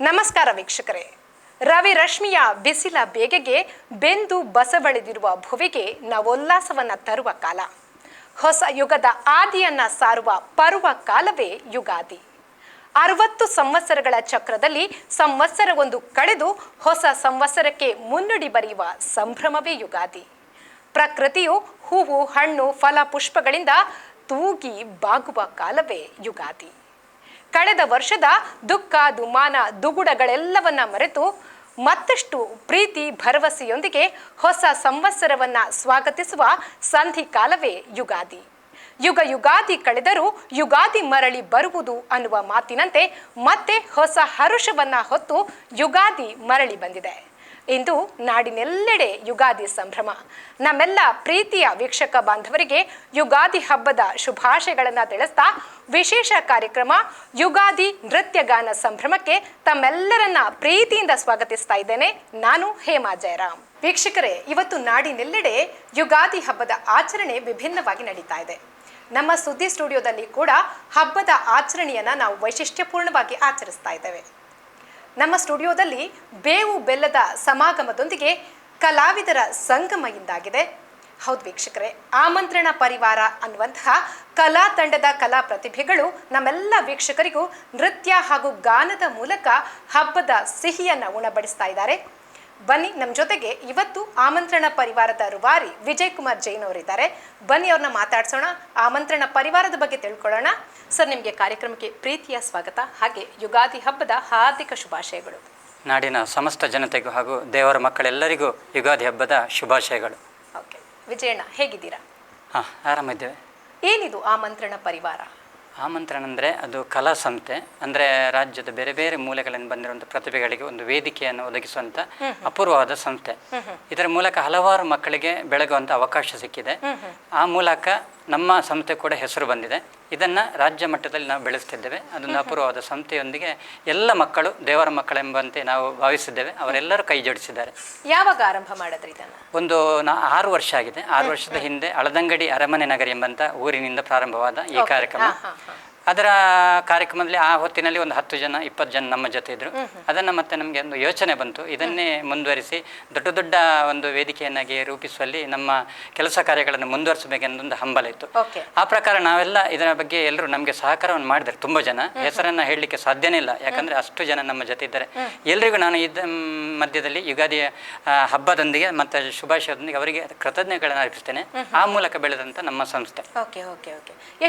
ನಮಸ್ಕಾರ ವೀಕ್ಷಕರೇ. ರವಿ ರಶ್ಮಿಯ ಬಿಸಿಲ ಬೇಗೆಗೆ ಬೆಂದು ಬಸವಳಿದಿರುವ ಭುವಿಗೆ ನವೋಲ್ಲಾಸವನ್ನ ತರುವ ಕಾಲ, ಹೊಸ ಯುಗದ ಆದಿಯನ್ನ ಸಾರುವ ಪರ್ವ ಕಾಲವೇ ಯುಗಾದಿ. 60 ಸಂವತ್ಸರಗಳ ಚಕ್ರದಲ್ಲಿ ಸಂವತ್ಸರವೊಂದು ಕಳೆದು ಹೊಸ ಸಂವತ್ಸರಕ್ಕೆ ಮುನ್ನುಡಿ ಬರೆಯುವ ಸಂಭ್ರಮವೇ ಯುಗಾದಿ. ಪ್ರಕೃತಿಯು ಹೂವು, ಹಣ್ಣು, ಫಲ, ಪುಷ್ಪಗಳಿಂದ ತೂಗಿ ಬಾಗುವ ಕಾಲವೇ ಯುಗಾದಿ. ಕಳೆದ ವರ್ಷದ ದುಃಖ, ದುಮಾನ, ದುಗುಡಗಳೆಲ್ಲವನ್ನ ಮರೆತು ಮತ್ತಷ್ಟು ಪ್ರೀತಿ, ಭರವಸೆಯೊಂದಿಗೆ ಹೊಸ ಸಂವತ್ಸರವನ್ನ ಸ್ವಾಗತಿಸುವ ಸಂಧಿ ಕಾಲವೇ ಯುಗಾದಿ. ಯುಗ ಯುಗಾದಿ ಕಳೆದರೂ ಯುಗಾದಿ ಮರಳಿ ಬರುವುದು ಅನ್ನುವ ಮಾತಿನಂತೆ ಮತ್ತೆ ಹೊಸ ಹರುಷವನ್ನ ಹೊತ್ತು ಯುಗಾದಿ ಮರಳಿ ಬಂದಿದೆ. ಇಂದು ನಾಡಿನೆಲ್ಲೆಡೆ ಯುಗಾದಿ ಸಂಭ್ರಮ. ನಮ್ಮೆಲ್ಲ ಪ್ರೀತಿಯ ವೀಕ್ಷಕ ಬಾಂಧವರಿಗೆ ಯುಗಾದಿ ಹಬ್ಬದ ಶುಭಾಶಯಗಳನ್ನು ತಿಳಿಸ್ತಾ ವಿಶೇಷ ಕಾರ್ಯಕ್ರಮ ಯುಗಾದಿ ನೃತ್ಯಗಾನ ಸಂಭ್ರಮಕ್ಕೆ ತಮ್ಮೆಲ್ಲರನ್ನ ಪ್ರೀತಿಯಿಂದ ಸ್ವಾಗತಿಸ್ತಾ ಇದ್ದೇನೆ. ನಾನು ಹೇಮಾ ಜಯರಾಮ್. ವೀಕ್ಷಕರೇ, ಇವತ್ತು ನಾಡಿನೆಲ್ಲೆಡೆ ಯುಗಾದಿ ಹಬ್ಬದ ಆಚರಣೆ ವಿಭಿನ್ನವಾಗಿ ನಡೀತಾ ಇದೆ. ನಮ್ಮ ಸುದ್ದಿ ಸ್ಟುಡಿಯೋದಲ್ಲಿ ಕೂಡ ಹಬ್ಬದ ಆಚರಣೆಯನ್ನ ನಾವು ವೈಶಿಷ್ಟ್ಯಪೂರ್ಣವಾಗಿ ಆಚರಿಸ್ತಾ ಇದ್ದೇವೆ. ನಮ್ಮ ಸ್ಟುಡಿಯೋದಲ್ಲಿ ಬೇವು ಬೆಲ್ಲದ ಸಮಾಗಮದೊಂದಿಗೆ ಕಲಾವಿದರ ಸಂಗಮ ಇಂದಾಗಿದೆ. ಹೌದು ವೀಕ್ಷಕರೇ, ಆಮಂತ್ರಣ ಪರಿವಾರ ಅನ್ನುವಂತಹ ಕಲಾ ತಂಡದ ಕಲಾ ಪ್ರತಿಭೆಗಳು ನಮ್ಮೆಲ್ಲ ವೀಕ್ಷಕರಿಗೂ ನೃತ್ಯ ಹಾಗೂ ಗಾನದ ಮೂಲಕ ಹಬ್ಬದ ಸಿಹಿಯನ್ನು ಉಣಬಡಿಸ್ತಾ ಇದ್ದಾರೆ. ಬನ್ನಿ, ನಮ್ಮ ಜೊತೆಗೆ ಇವತ್ತು ಆಮಂತ್ರಣ ಪರಿವಾರದ ರೂವಾರಿ ವಿಜಯ್ ಕುಮಾರ್ ಜೈನ್ ಅವರಿದ್ದಾರೆ. ಬನ್ನಿ, ಅವ್ರನ್ನ ಮಾತಾಡ್ಸೋಣ, ಆಮಂತ್ರಣ ಪರಿವಾರದ ಬಗ್ಗೆ ತಿಳ್ಕೊಳ್ಳೋಣ. ಸರ್, ನಿಮಗೆ ಕಾರ್ಯಕ್ರಮಕ್ಕೆ ಪ್ರೀತಿಯ ಸ್ವಾಗತ, ಹಾಗೆ ಯುಗಾದಿ ಹಬ್ಬದ ಹಾರ್ದಿಕ ಶುಭಾಶಯಗಳು. ನಾಡಿನ ಸಮಸ್ತ ಜನತೆಗೂ ಹಾಗೂ ದೇವರ ಮಕ್ಕಳೆಲ್ಲರಿಗೂ ಯುಗಾದಿ ಹಬ್ಬದ ಶುಭಾಶಯಗಳು. ಓಕೆ ವಿಜಯಣ್ಣ, ಹೇಗಿದ್ದೀರಾ? ಆರಾಮಿದ್ದೇವೆ. ಏನಿದು ಆಮಂತ್ರಣ ಪರಿವಾರ? ಆಮಂತ್ರಣ ಅಂದರೆ ಅದು ಕಲಾ ಸಂಸ್ಥೆ, ಅಂದರೆ ರಾಜ್ಯದ ಬೇರೆ ಬೇರೆ ಮೂಲೆಗಳಿಂದ ಬಂದಿರುವಂಥ ಪ್ರತಿಭೆಗಳಿಗೆ ಒಂದು ವೇದಿಕೆಯನ್ನು ಒದಗಿಸುವಂಥ ಅಪೂರ್ವವಾದ ಸಂಸ್ಥೆ. ಇದರ ಮೂಲಕ ಹಲವಾರು ಮಕ್ಕಳಿಗೆ ಬೆಳಗುವಂಥ ಅವಕಾಶ ಸಿಕ್ಕಿದೆ. ಆ ಮೂಲಕ ನಮ್ಮ ಸಂಸ್ಥೆ ಕೂಡ ಹೆಸರು ಬಂದಿದೆ. ಇದನ್ನು ರಾಜ್ಯ ಮಟ್ಟದಲ್ಲಿ ನಾವು ಬೆಳೆಸ್ತಿದ್ದೇವೆ. ಅದೊಂದು ಅಪೂರ್ವವಾದ ಸಂಸ್ಥೆಯೊಂದಿಗೆ ಎಲ್ಲ ಮಕ್ಕಳು ದೇವರ ಮಕ್ಕಳೆಂಬಂತೆ ನಾವು ಭಾವಿಸಿದ್ದೇವೆ. ಅವರೆಲ್ಲರೂ ಕೈ ಜೋಡಿಸಿದ್ದಾರೆ. ಯಾವಾಗ ಆರಂಭ ಮಾಡಿದ್ರಿ ಇದನ್ನು? ಒಂದು 6 ವರ್ಷ ಆಗಿದೆ. 6 ವರ್ಷದ ಹಿಂದೆ ಅಳದಂಗಡಿ ಅರಮನೆ ನಗರಿ ಎಂಬಂತ ಊರಿನಿಂದ ಪ್ರಾರಂಭವಾದ ಈ ಕಾರ್ಯಕ್ರಮ. ಅದರ ಕಾರ್ಯಕ್ರಮದಲ್ಲಿ ಆ ಹೊತ್ತಿನಲ್ಲಿ ಒಂದು 10 ಜನ 20 ಜನ ನಮ್ಮ ಜೊತೆ ಇದ್ರು. ಅದನ್ನು ಮತ್ತೆ ನಮಗೆ ಒಂದು ಯೋಚನೆ ಬಂತು, ಇದನ್ನೇ ಮುಂದುವರಿಸಿ ದೊಡ್ಡ ದೊಡ್ಡ ಒಂದು ವೇದಿಕೆಯನ್ನಾಗಿ ರೂಪಿಸುವಲ್ಲಿ ನಮ್ಮ ಕೆಲಸ ಕಾರ್ಯಗಳನ್ನು ಮುಂದುವರಿಸಬೇಕೆಂದೊಂದು ಹಂಬಲ ಇತ್ತು. ಆ ಪ್ರಕಾರ ನಾವೆಲ್ಲ ಇದರ ಬಗ್ಗೆ ಎಲ್ಲರೂ ನಮಗೆ ಸಹಕಾರವನ್ನು ಮಾಡಿದ್ದಾರೆ. ತುಂಬ ಜನ, ಹೆಸರನ್ನು ಹೇಳಲಿಕ್ಕೆ ಸಾಧ್ಯನೇ ಇಲ್ಲ, ಯಾಕಂದರೆ ಅಷ್ಟು ಜನ ನಮ್ಮ ಜೊತೆ ಇದ್ದಾರೆ. ಎಲ್ರಿಗೂ ನಾನು ಇದ ಮಧ್ಯದಲ್ಲಿ ಯುಗಾದಿಯ ಹಬ್ಬದೊಂದಿಗೆ ಮತ್ತು ಶುಭಾಶಯದೊಂದಿಗೆ ಅವರಿಗೆ ಕೃತಜ್ಞತೆಗಳನ್ನು ಅರ್ಪಿಸ್ತೇನೆ. ಆ ಮೂಲಕ ಬೆಳೆದಂಥ ನಮ್ಮ ಸಂಸ್ಥೆ.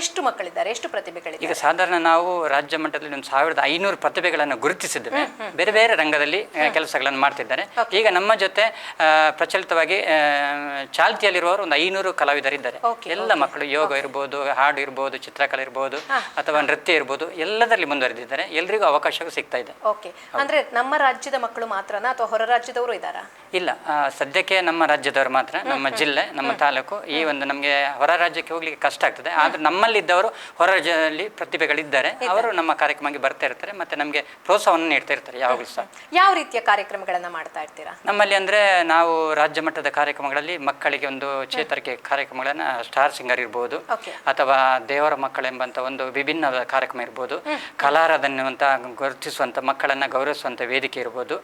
ಎಷ್ಟು ಮಕ್ಕಳಿದ್ದಾರೆ, ಎಷ್ಟು ಪ್ರತಿಭೆಗಳಿದ್ದಾರೆ? ಈಗ ಸಾಧಾರಣ ನಾವು ರಾಜ್ಯ ಮಟ್ಟದಲ್ಲಿ ಒಂದು 1500 ಪ್ರತಿಭೆಗಳನ್ನು ಗುರುತಿಸಿದ್ದೇವೆ. ಬೇರೆ ಬೇರೆ ರಂಗದಲ್ಲಿ ಕೆಲಸಗಳನ್ನು ಮಾಡ್ತಿದ್ದಾರೆ. ಈಗ ನಮ್ಮ ಜೊತೆ ಪ್ರಚಲಿತವಾಗಿ ಚಾಲ್ತಿಯಲ್ಲಿರುವವರು ಒಂದು 500 ಕಲಾವಿದರಿದ್ದಾರೆ. ಎಲ್ಲ ಮಕ್ಕಳು ಯೋಗ ಇರ್ಬೋದು, ಹಾಡು ಇರ್ಬೋದು, ಚಿತ್ರಕಲೆ ಇರ್ಬೋದು, ಅಥವಾ ನೃತ್ಯ ಇರ್ಬೋದು, ಎಲ್ಲದರಲ್ಲಿ ಮುಂದುವರೆದಿದ್ದಾರೆ. ಎಲ್ರಿಗೂ ಅವಕಾಶ ಸಿಗ್ತಾ ಇದೆ. ಅಂದ್ರೆ ನಮ್ಮ ರಾಜ್ಯದ ಮಕ್ಕಳು ಮಾತ್ರನಾ ಅಥವಾ ಹೊರ ರಾಜ್ಯದವರು ಇದ್ದಾರಾ? ಇಲ್ಲ, ಸದ್ಯಕ್ಕೆ ನಮ್ಮ ರಾಜ್ಯದವರು ಮಾತ್ರ, ನಮ್ಮ ಜಿಲ್ಲೆ, ನಮ್ಮ ತಾಲೂಕು. ಈ ಒಂದು ನಮಗೆ ಹೊರ ರಾಜ್ಯಕ್ಕೆ ಹೋಗ್ಲಿಕ್ಕೆ ಕಷ್ಟ ಆಗ್ತದೆ. ಆದ್ರೆ ನಮ್ಮಲ್ಲಿದ್ದವರು ಹೊರ ರಾಜ್ಯದಲ್ಲಿ ಪ್ರತಿಭೆಗಳಿದ್ದಾರೆ. ಅವರು ನಮ್ಮ ಕಾರ್ಯಕ್ರಮಕ್ಕೆ ಬರ್ತಾ ಇರ್ತಾರೆ, ಮತ್ತೆ ನಮಗೆ ಪ್ರೋತ್ಸಾಹವನ್ನು ನೀಡ್ತಾ ಇರ್ತಾರೆ ಯಾವಾಗಲೂ ಸಹ. ಯಾವ ರೀತಿಯ ಕಾರ್ಯಕ್ರಮಗಳನ್ನ ಮಾಡ್ತಾ ಇರ್ತೀರಾ ನಮ್ಮಲ್ಲಿ? ಅಂದ್ರೆ ನಾವು ರಾಜ್ಯ ಮಟ್ಟದ ಕಾರ್ಯಕ್ರಮಗಳಲ್ಲಿ ಮಕ್ಕಳಿಗೆ ಒಂದು ಚೇತರಿಕೆ ಕಾರ್ಯಕ್ರಮಗಳನ್ನ, ಸ್ಟಾರ್ ಸಿಂಗರ್ ಇರ್ಬೋದು, ಅಥವಾ ದೇವರ ಮಕ್ಕಳೆಂಬಂತ ಒಂದು ವಿಭಿನ್ನ ಕಾರ್ಯಕ್ರಮ ಇರ್ಬೋದು, ಕಲಾರಾಧನೆ ಅಂತ ಗುರುತಿಸುವಂತ ಮಕ್ಕಳನ್ನ ಗೌರವಿಸುವಂತ ವೇದಿಕೆ ಇರ್ಬೋದು.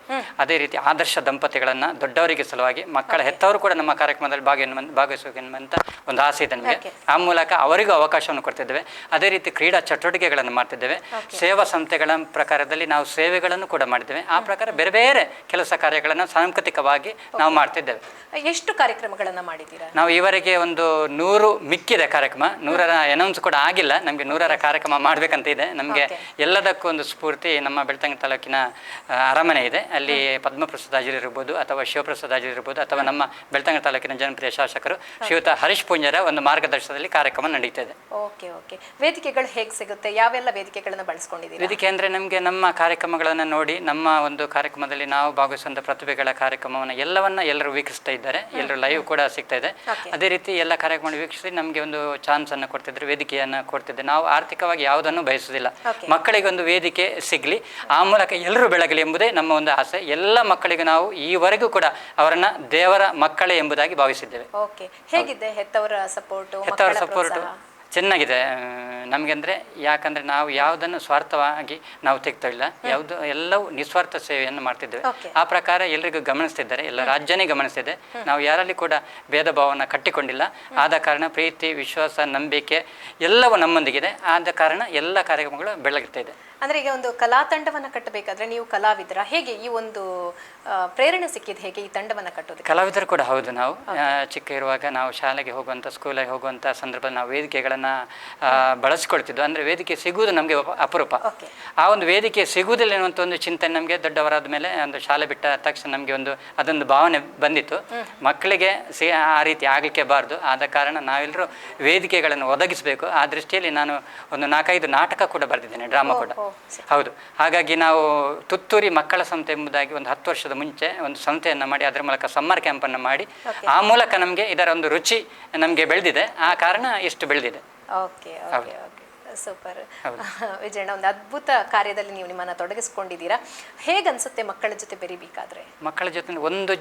ಅದೇ ರೀತಿ ಆದರ್ಶ ದಂಪತಿಗಳನ್ನ ದೊಡ್ಡವರಿಗೆ ಸಲುವಾಗಿ ಮಕ್ಕಳ ಹೆತ್ತವರು ಕೂಡ ನಮ್ಮ ಕಾರ್ಯಕ್ರಮದಲ್ಲಿ ಭಾಗವಹಿಸಬೇಕೆನ್ನುವಂತ ಒಂದು ಆಸೆ ಇದೆ ನಮಗೆ. ಆ ಮೂಲಕ ಅವರಿಗೂ ಅವಕಾಶವನ್ನು ಕೊಡ್ತಿದ್ದೇವೆ. ಅದೇ ರೀತಿ ಕ್ರೀಡಾ ಚಟುವಟಿಕೆಗಳನ್ನು ಮಾಡ್ತಿದ್ದೇವೆ. ಸೇವಾ ಸಂಸ್ಥೆಗಳ ಪ್ರಕಾರದಲ್ಲಿ ನಾವು ಸೇವೆಗಳನ್ನು ಕೂಡ ಮಾಡಿದ್ದೇವೆ. ಆ ಪ್ರಕಾರ ಬೇರೆ ಬೇರೆ ಕೆಲಸ ಕಾರ್ಯಗಳನ್ನು ಸಾಂಸ್ಕೃತಿಕವಾಗಿ ನಾವು ಮಾಡ್ತಿದ್ದೇವೆ. ಎಷ್ಟು ಕಾರ್ಯಕ್ರಮಗಳನ್ನ ಮಾಡಿದ್ದೀರಾ? ನಾವು ಈವರೆಗೆ ಒಂದು 100 ಮಿಕ್ಕಿದೆ ಕಾರ್ಯಕ್ರಮ. 100ರ ಅನೌನ್ಸ್ ಕೂಡ ಆಗಿಲ್ಲ. ನಮಗೆ 100ರ ಕಾರ್ಯಕ್ರಮ ಮಾಡ್ಬೇಕಂತ ಇದೆ. ನಮಗೆ ಎಲ್ಲದಕ್ಕೂ ಒಂದು ಸ್ಫೂರ್ತಿ ನಮ್ಮ ಬೆಳ್ತಂಗಡಿ ತಾಲೂಕಿನ ಅರಮನೆ ಇದೆ. ಅಲ್ಲಿ ಪದ್ಮಪ್ರಸಾದ್ ಆಚಾರ್ಯ ಇರ್ಬೋದು, ಅಥವಾ ಶಿವಪ್ರಸಾದ್ ಆಚಾರ್ಯ ಇರ್ಬೋದು, ಅಥವಾ ನಮ್ಮ ಬೆಳ್ತಂಗಡಿ ತಾಲೂಕಿನ ಜನಪ್ರಿಯ ಶಾಸಕರು ಶ್ರೀಯುತ ಹರೀಶ್ ಪೂಂಜರ ಒಂದು ಮಾರ್ಗದರ್ಶನದಲ್ಲಿ ಕಾರ್ಯಕ್ರಮ ನಡೀತಾ ಇದೆ. ವೇದಿಕೆಗಳು ಹೇಗೆ ಸಿಗುತ್ತೆ? ಯಾವೆಲ್ಲ ವೇದಿಕೆಗಳನ್ನು ಬಳಸ್ಕೊಂಡಿದ್ದೀರಿ? ವೇದಿಕೆ ಅಂದರೆ ನಮಗೆ ನಮ್ಮ ಕಾರ್ಯಕ್ರಮಗಳನ್ನು ನೋಡಿ, ನಮ್ಮ ಒಂದು ಕಾರ್ಯಕ್ರಮದಲ್ಲಿ ನಾವು ಭಾಗವಹಿಸುವಂಥ ಪ್ರತಿಭೆಗಳ ಕಾರ್ಯಕ್ರಮವನ್ನು ಎಲ್ಲರೂ ವೀಕ್ಷಿಸ್ತಾ ಇದ್ದಾರೆ. ಎಲ್ಲರೂ ಲೈವ್ ಕೂಡ ಸಿಗ್ತಾ ಇದೆ. ಅದೇ ರೀತಿ ಎಲ್ಲ ಕಾರ್ಯಕ್ರಮ ವೀಕ್ಷಿಸಿ ನಮಗೆ ಒಂದು ಚಾನ್ಸ್ ಅನ್ನು ಕೊಡ್ತಿದ್ರು, ವೇದಿಕೆಯನ್ನು ಕೊಡ್ತಿದ್ದೆ. ನಾವು ಆರ್ಥಿಕವಾಗಿ ಯಾವುದನ್ನು ಬಯಸುವುದಿಲ್ಲ, ಮಕ್ಕಳಿಗೆ ಒಂದು ವೇದಿಕೆ ಸಿಗಲಿ, ಆ ಮೂಲಕ ಎಲ್ಲರೂ ಬೆಳಗಲಿ ಎಂಬುದೇ ನಮ್ಮ ಒಂದು ಆಸೆ. ಎಲ್ಲ ಮಕ್ಕಳಿಗೆ ನಾವು ಈವರೆಗೂ ಕೂಡ ಅವರನ್ನ ದೇವರ ಮಕ್ಕಳೇ ಎಂಬುದಾಗಿ ಭಾವಿಸಿದ್ದೇವೆ. ಹೇಗಿದೆ ಹೆತ್ತವರ ಸಪೋರ್ಟ್? ಚೆನ್ನಾಗಿದೆ ನಮಗೆ. ಅಂದರೆ ಯಾಕಂದರೆ ನಾವು ಯಾವುದನ್ನು ಸ್ವಾರ್ಥವಾಗಿ ನಾವು ತೆಗ್ತಾ ಇಲ್ಲ, ಯಾವುದು ಎಲ್ಲವೂ ನಿಸ್ವಾರ್ಥ ಸೇವೆಯನ್ನು ಮಾಡ್ತಿದ್ದೇವೆ. ಆ ಪ್ರಕಾರ ಎಲ್ರಿಗೂ ಗಮನಿಸ್ತಿದ್ದಾರೆ, ಎಲ್ಲ ರಾಜ್ಯನೇ ಗಮನಿಸ್ತಿದೆ. ನಾವು ಯಾರಲ್ಲಿ ಕೂಡ ಭೇದ ಭಾವನ ಕಟ್ಟಿಕೊಂಡಿಲ್ಲ. ಆದ ಕಾರಣ ಪ್ರೀತಿ, ವಿಶ್ವಾಸ, ನಂಬಿಕೆ ಎಲ್ಲವೂ ನಮ್ಮೊಂದಿಗಿದೆ. ಆದ ಕಾರಣ ಎಲ್ಲ ಕಾರ್ಯಕ್ರಮಗಳು ಬೆಳಗ್ತಾ ಇದೆ. ಅಂದರೆ ಈಗ ಒಂದು ಕಲಾ ತಂಡವನ್ನು ಕಟ್ಟಬೇಕಾದ್ರೆ ನೀವು ಕಲಾವಿದರ, ಹೇಗೆ ಈ ಒಂದು ಪ್ರೇರಣೆ ಸಿಕ್ಕಿದ್ದು ಹೇಗೆ ಈ ತಂಡವನ್ನು ಕಟ್ಟೋದು? ಕಲಾವಿದರು ಕೂಡ ಹೌದು. ನಾವು ಚಿಕ್ಕ ಇರುವಾಗ ನಾವು ಶಾಲೆಗೆ ಹೋಗುವಂಥ, ಸ್ಕೂಲಿಗೆ ಹೋಗುವಂಥ ಸಂದರ್ಭದಲ್ಲಿ ನಾವು ವೇದಿಕೆಗಳನ್ನು ಬಳಸ್ಕೊಳ್ತಿದ್ವು. ಅಂದರೆ ವೇದಿಕೆ ಸಿಗುವುದು ನಮಗೆ ಅಪರೂಪ. ಆ ಒಂದು ವೇದಿಕೆ ಸಿಗುವುದಿಲ್ಲ ಅನ್ನುವಂಥ ಒಂದು ಚಿಂತನೆ ನಮಗೆ ದೊಡ್ಡವರಾದ ಮೇಲೆ, ಒಂದು ಶಾಲೆ ಬಿಟ್ಟ ತಕ್ಷಣ ನಮಗೆ ಅದೊಂದು ಭಾವನೆ ಬಂದಿತ್ತು, ಮಕ್ಕಳಿಗೆ ಆ ರೀತಿ ಆಗಲಿಕ್ಕೆ ಬಾರ್ದು. ಆದ ಕಾರಣ ನಾವೆಲ್ಲರೂ ವೇದಿಕೆಗಳನ್ನು ಒದಗಿಸಬೇಕು. ಆ ದೃಷ್ಟಿಯಲ್ಲಿ ನಾನು ಒಂದು 4-5 ನಾಟಕ ಕೂಡ ಬರೆದಿದ್ದೇನೆ, ಡ್ರಾಮಾ ಕೂಡ. ಹೌದು. ಹಾಗಾಗಿ ನಾವು ತುತ್ತೂರಿ ಮಕ್ಕಳ ಸಂಸ್ಥೆ ಎಂಬುದಾಗಿ ಒಂದು 10 ವರ್ಷದ ಮುಂಚೆ ಒಂದು ಸಂಸ್ಥೆಯನ್ನು ಮಾಡಿ ಅದರ ಮೂಲಕ ಸಮ್ಮರ್ ಕ್ಯಾಂಪನ್ನು ಮಾಡಿ ಆ ಮೂಲಕ ನಮಗೆ ಇದರ ಒಂದು ರುಚಿ ನಮಗೆ ಬೆಳೆದಿದೆ. ಆ ಕಾರಣ ಇಷ್ಟು ಬೆಳೆದಿದೆ. Okay okay okay, super. ವಿಜಯಣ್ಣ, ಒಂದು ಅದ್ಭುತ ಕಾರ್ಯದಲ್ಲಿ ನೀವು ನಿಮ್ಮನ್ನು ತೊಡಗಿಸ್ಕೊಂಡಿದ್ದೀರಾ. ಹೇಗನ್ಸುತ್ತೆ ಮಕ್ಕಳ ಜೊತೆ ಬೆರಿಬೇಕಾದ್ರೆ? ಮಕ್ಕಳ ಜೊತೆ ಒಂದು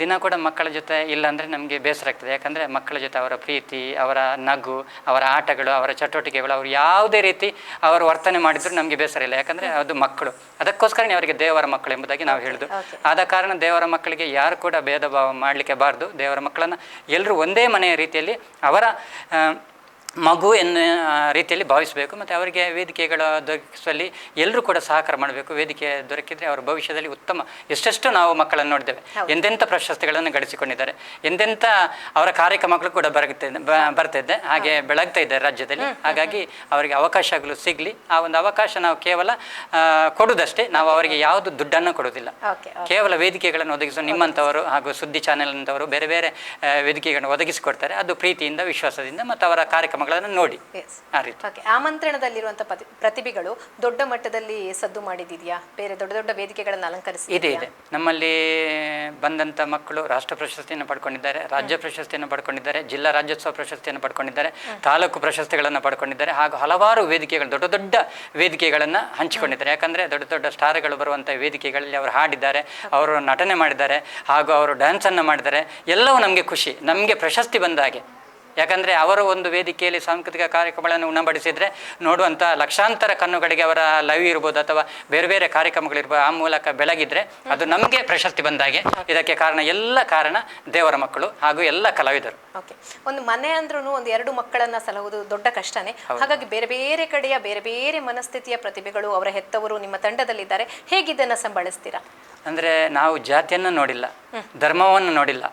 ದಿನ ಕೂಡ ಮಕ್ಕಳ ಜೊತೆ ಇಲ್ಲ ಅಂದರೆ ನಮಗೆ ಬೇಸರ ಆಗ್ತದೆ. ಯಾಕಂದರೆ ಮಕ್ಕಳ ಜೊತೆ ಅವರ ಪ್ರೀತಿ, ಅವರ ನಗು, ಅವರ ಆಟಗಳು, ಅವರ ಚಟುವಟಿಕೆಗಳು, ಅವರು ಯಾವುದೇ ರೀತಿ ಅವರು ವರ್ತನೆ ಮಾಡಿದ್ರು ನಮಗೆ ಬೇಸರ ಇಲ್ಲ. ಯಾಕಂದರೆ ಅದು ಮಕ್ಕಳು, ಅದಕ್ಕೋಸ್ಕರನೇ ಅವರಿಗೆ ದೇವರ ಮಕ್ಕಳು ಎಂಬುದಾಗಿ ನಾವು ಹೇಳೋದು. ಆದ ಕಾರಣ ದೇವರ ಮಕ್ಕಳಿಗೆ ಯಾರು ಕೂಡ ಭೇದ ಭಾವ ಮಾಡಲಿಕ್ಕೆ ಬಾರ್ದು. ದೇವರ ಮಕ್ಕಳನ್ನು ಎಲ್ಲರೂ ಒಂದೇ ಮನೆಯ ರೀತಿಯಲ್ಲಿ ಅವರ ಮಗು ಎನ್ನುವ ರೀತಿಯಲ್ಲಿ ಭಾವಿಸಬೇಕು. ಮತ್ತು ಅವರಿಗೆ ವೇದಿಕೆಗಳ ದೊರಕಿಸುವಲ್ಲಿ ಎಲ್ಲರೂ ಕೂಡ ಸಹಕಾರ ಮಾಡಬೇಕು. ವೇದಿಕೆ ದೊರಕಿದರೆ ಅವರ ಭವಿಷ್ಯದಲ್ಲಿ ಉತ್ತಮ, ಎಷ್ಟೆಷ್ಟು ನಾವು ಮಕ್ಕಳನ್ನು ನೋಡಿದ್ದೇವೆ, ಎಂತೆಂಥ ಪ್ರಶಸ್ತಿಗಳನ್ನು ಗಳಿಸಿಕೊಂಡಿದ್ದಾರೆ, ಎಂತೆಂಥ ಅವರ ಕಾರ್ಯಕ್ರಮಗಳು ಕೂಡ ಬರ್ತಿದ್ದೆ, ಹಾಗೆ ಬೆಳಗ್ತಾ ಇದ್ದಾರೆ ರಾಜ್ಯದಲ್ಲಿ. ಹಾಗಾಗಿ ಅವರಿಗೆ ಅವಕಾಶಗಳು ಸಿಗಲಿ. ಆ ಒಂದು ಅವಕಾಶ ನಾವು ಕೇವಲ ಕೊಡುವುದಷ್ಟೇ, ನಾವು ಅವರಿಗೆ ಯಾವುದು ದುಡ್ಡನ್ನು ಕೊಡುವುದಿಲ್ಲ. ಕೇವಲ ವೇದಿಕೆಗಳನ್ನು ಒದಗಿಸುವ ನಿಮ್ಮಂಥವರು ಹಾಗೂ ಸುದ್ದಿ ಚಾನೆಲ್ ಅಂತವರು ಬೇರೆ ಬೇರೆ ವೇದಿಕೆಗಳನ್ನು ಒದಗಿಸಿಕೊಡ್ತಾರೆ. ಅದು ಪ್ರೀತಿಯಿಂದ, ವಿಶ್ವಾಸದಿಂದ ಮತ್ತು ಅವರ ಕಾರ್ಯಕ್ರಮ ನೋಡಿ. ಆಮಂತ್ರಣದಲ್ಲಿರುವಂತಹ ಪ್ರತಿಭೆಗಳು ದೊಡ್ಡ ಮಟ್ಟದಲ್ಲಿ ಸದ್ದು ಮಾಡಿದೆಯಾ? ಬೇರೆ ದೊಡ್ಡ ದೊಡ್ಡ ವೇದಿಕೆಗಳನ್ನು ಅಲಂಕರಿಸಿದೆ? ಇದೆ. ನಮ್ಮಲ್ಲಿ ಬಂದಂಥ ಮಕ್ಕಳು ರಾಷ್ಟ್ರ ಪ್ರಶಸ್ತಿಯನ್ನು ಪಡ್ಕೊಂಡಿದ್ದಾರೆ, ರಾಜ್ಯ ಪ್ರಶಸ್ತಿಯನ್ನು ಪಡ್ಕೊಂಡಿದ್ದಾರೆ, ಜಿಲ್ಲಾ ರಾಜ್ಯೋತ್ಸವ ಪ್ರಶಸ್ತಿಯನ್ನು ಪಡ್ಕೊಂಡಿದ್ದಾರೆ, ತಾಲೂಕು ಪ್ರಶಸ್ತಿಗಳನ್ನು ಪಡ್ಕೊಂಡಿದ್ದಾರೆ. ಹಾಗೂ ಹಲವಾರು ವೇದಿಕೆಗಳು, ದೊಡ್ಡ ದೊಡ್ಡ ವೇದಿಕೆಗಳನ್ನು ಹಂಚಿಕೊಂಡಿದ್ದಾರೆ. ಯಾಕಂದರೆ ದೊಡ್ಡ ದೊಡ್ಡ ಸ್ಟಾರ್ಗಳು ಬರುವಂಥ ವೇದಿಕೆಗಳಲ್ಲಿ ಅವರು ಹಾಡಿದ್ದಾರೆ, ಅವರು ನಟನೆ ಮಾಡಿದ್ದಾರೆ, ಹಾಗೂ ಅವರು ಡ್ಯಾನ್ಸನ್ನು ಮಾಡಿದ್ದಾರೆ. ಎಲ್ಲವೂ ನಮಗೆ ಖುಷಿ, ನಮಗೆ ಪ್ರಶಸ್ತಿ ಬಂದ ಹಾಗೆ. ಯಾಕಂದರೆ ಅವರ ಒಂದು ವೇದಿಕೆಯಲ್ಲಿ ಸಾಂಸ್ಕೃತಿಕ ಕಾರ್ಯಕ್ರಮಗಳನ್ನು ಉಣಬಡಿಸಿದರೆ ನೋಡುವಂಥ ಲಕ್ಷಾಂತರ ಕಣ್ಣುಗಳಿಗೆ ಅವರ ಲೈವ್ ಇರ್ಬೋದು ಅಥವಾ ಬೇರೆ ಬೇರೆ ಕಾರ್ಯಕ್ರಮಗಳಿರ್ಬೋದು, ಆ ಮೂಲಕ ಬೆಳಗಿದ್ರೆ ಅದು ನಮಗೆ ಪ್ರಶಸ್ತಿ ಬಂದಾಗೆ. ಇದಕ್ಕೆ ಕಾರಣ ದೇವರ ಮಕ್ಕಳು ಹಾಗೂ ಎಲ್ಲ ಕಲಾವಿದರು. ಓಕೆ, ಒಂದು ಮನೆ ಅಂದ್ರೂ ಒಂದು 2 ಮಕ್ಕಳನ್ನು ಸಲಹುವುದು ದೊಡ್ಡ ಕಷ್ಟನೇ. ಹಾಗಾಗಿ ಬೇರೆ ಬೇರೆ ಕಡೆಯ ಬೇರೆ ಬೇರೆ ಮನಸ್ಥಿತಿಯ ಪ್ರತಿಭೆಗಳು, ಅವರ ಹೆತ್ತವರು ನಿಮ್ಮ ತಂಡದಲ್ಲಿದ್ದಾರೆ. ಹೇಗಿದ್ದನ್ನು ಸಂಭಾಳಿಸ್ತೀರಾ? ಅಂದರೆ ನಾವು ಜಾತಿಯನ್ನು ನೋಡಿಲ್ಲ, ಧರ್ಮವನ್ನು ನೋಡಿಲ್ಲ,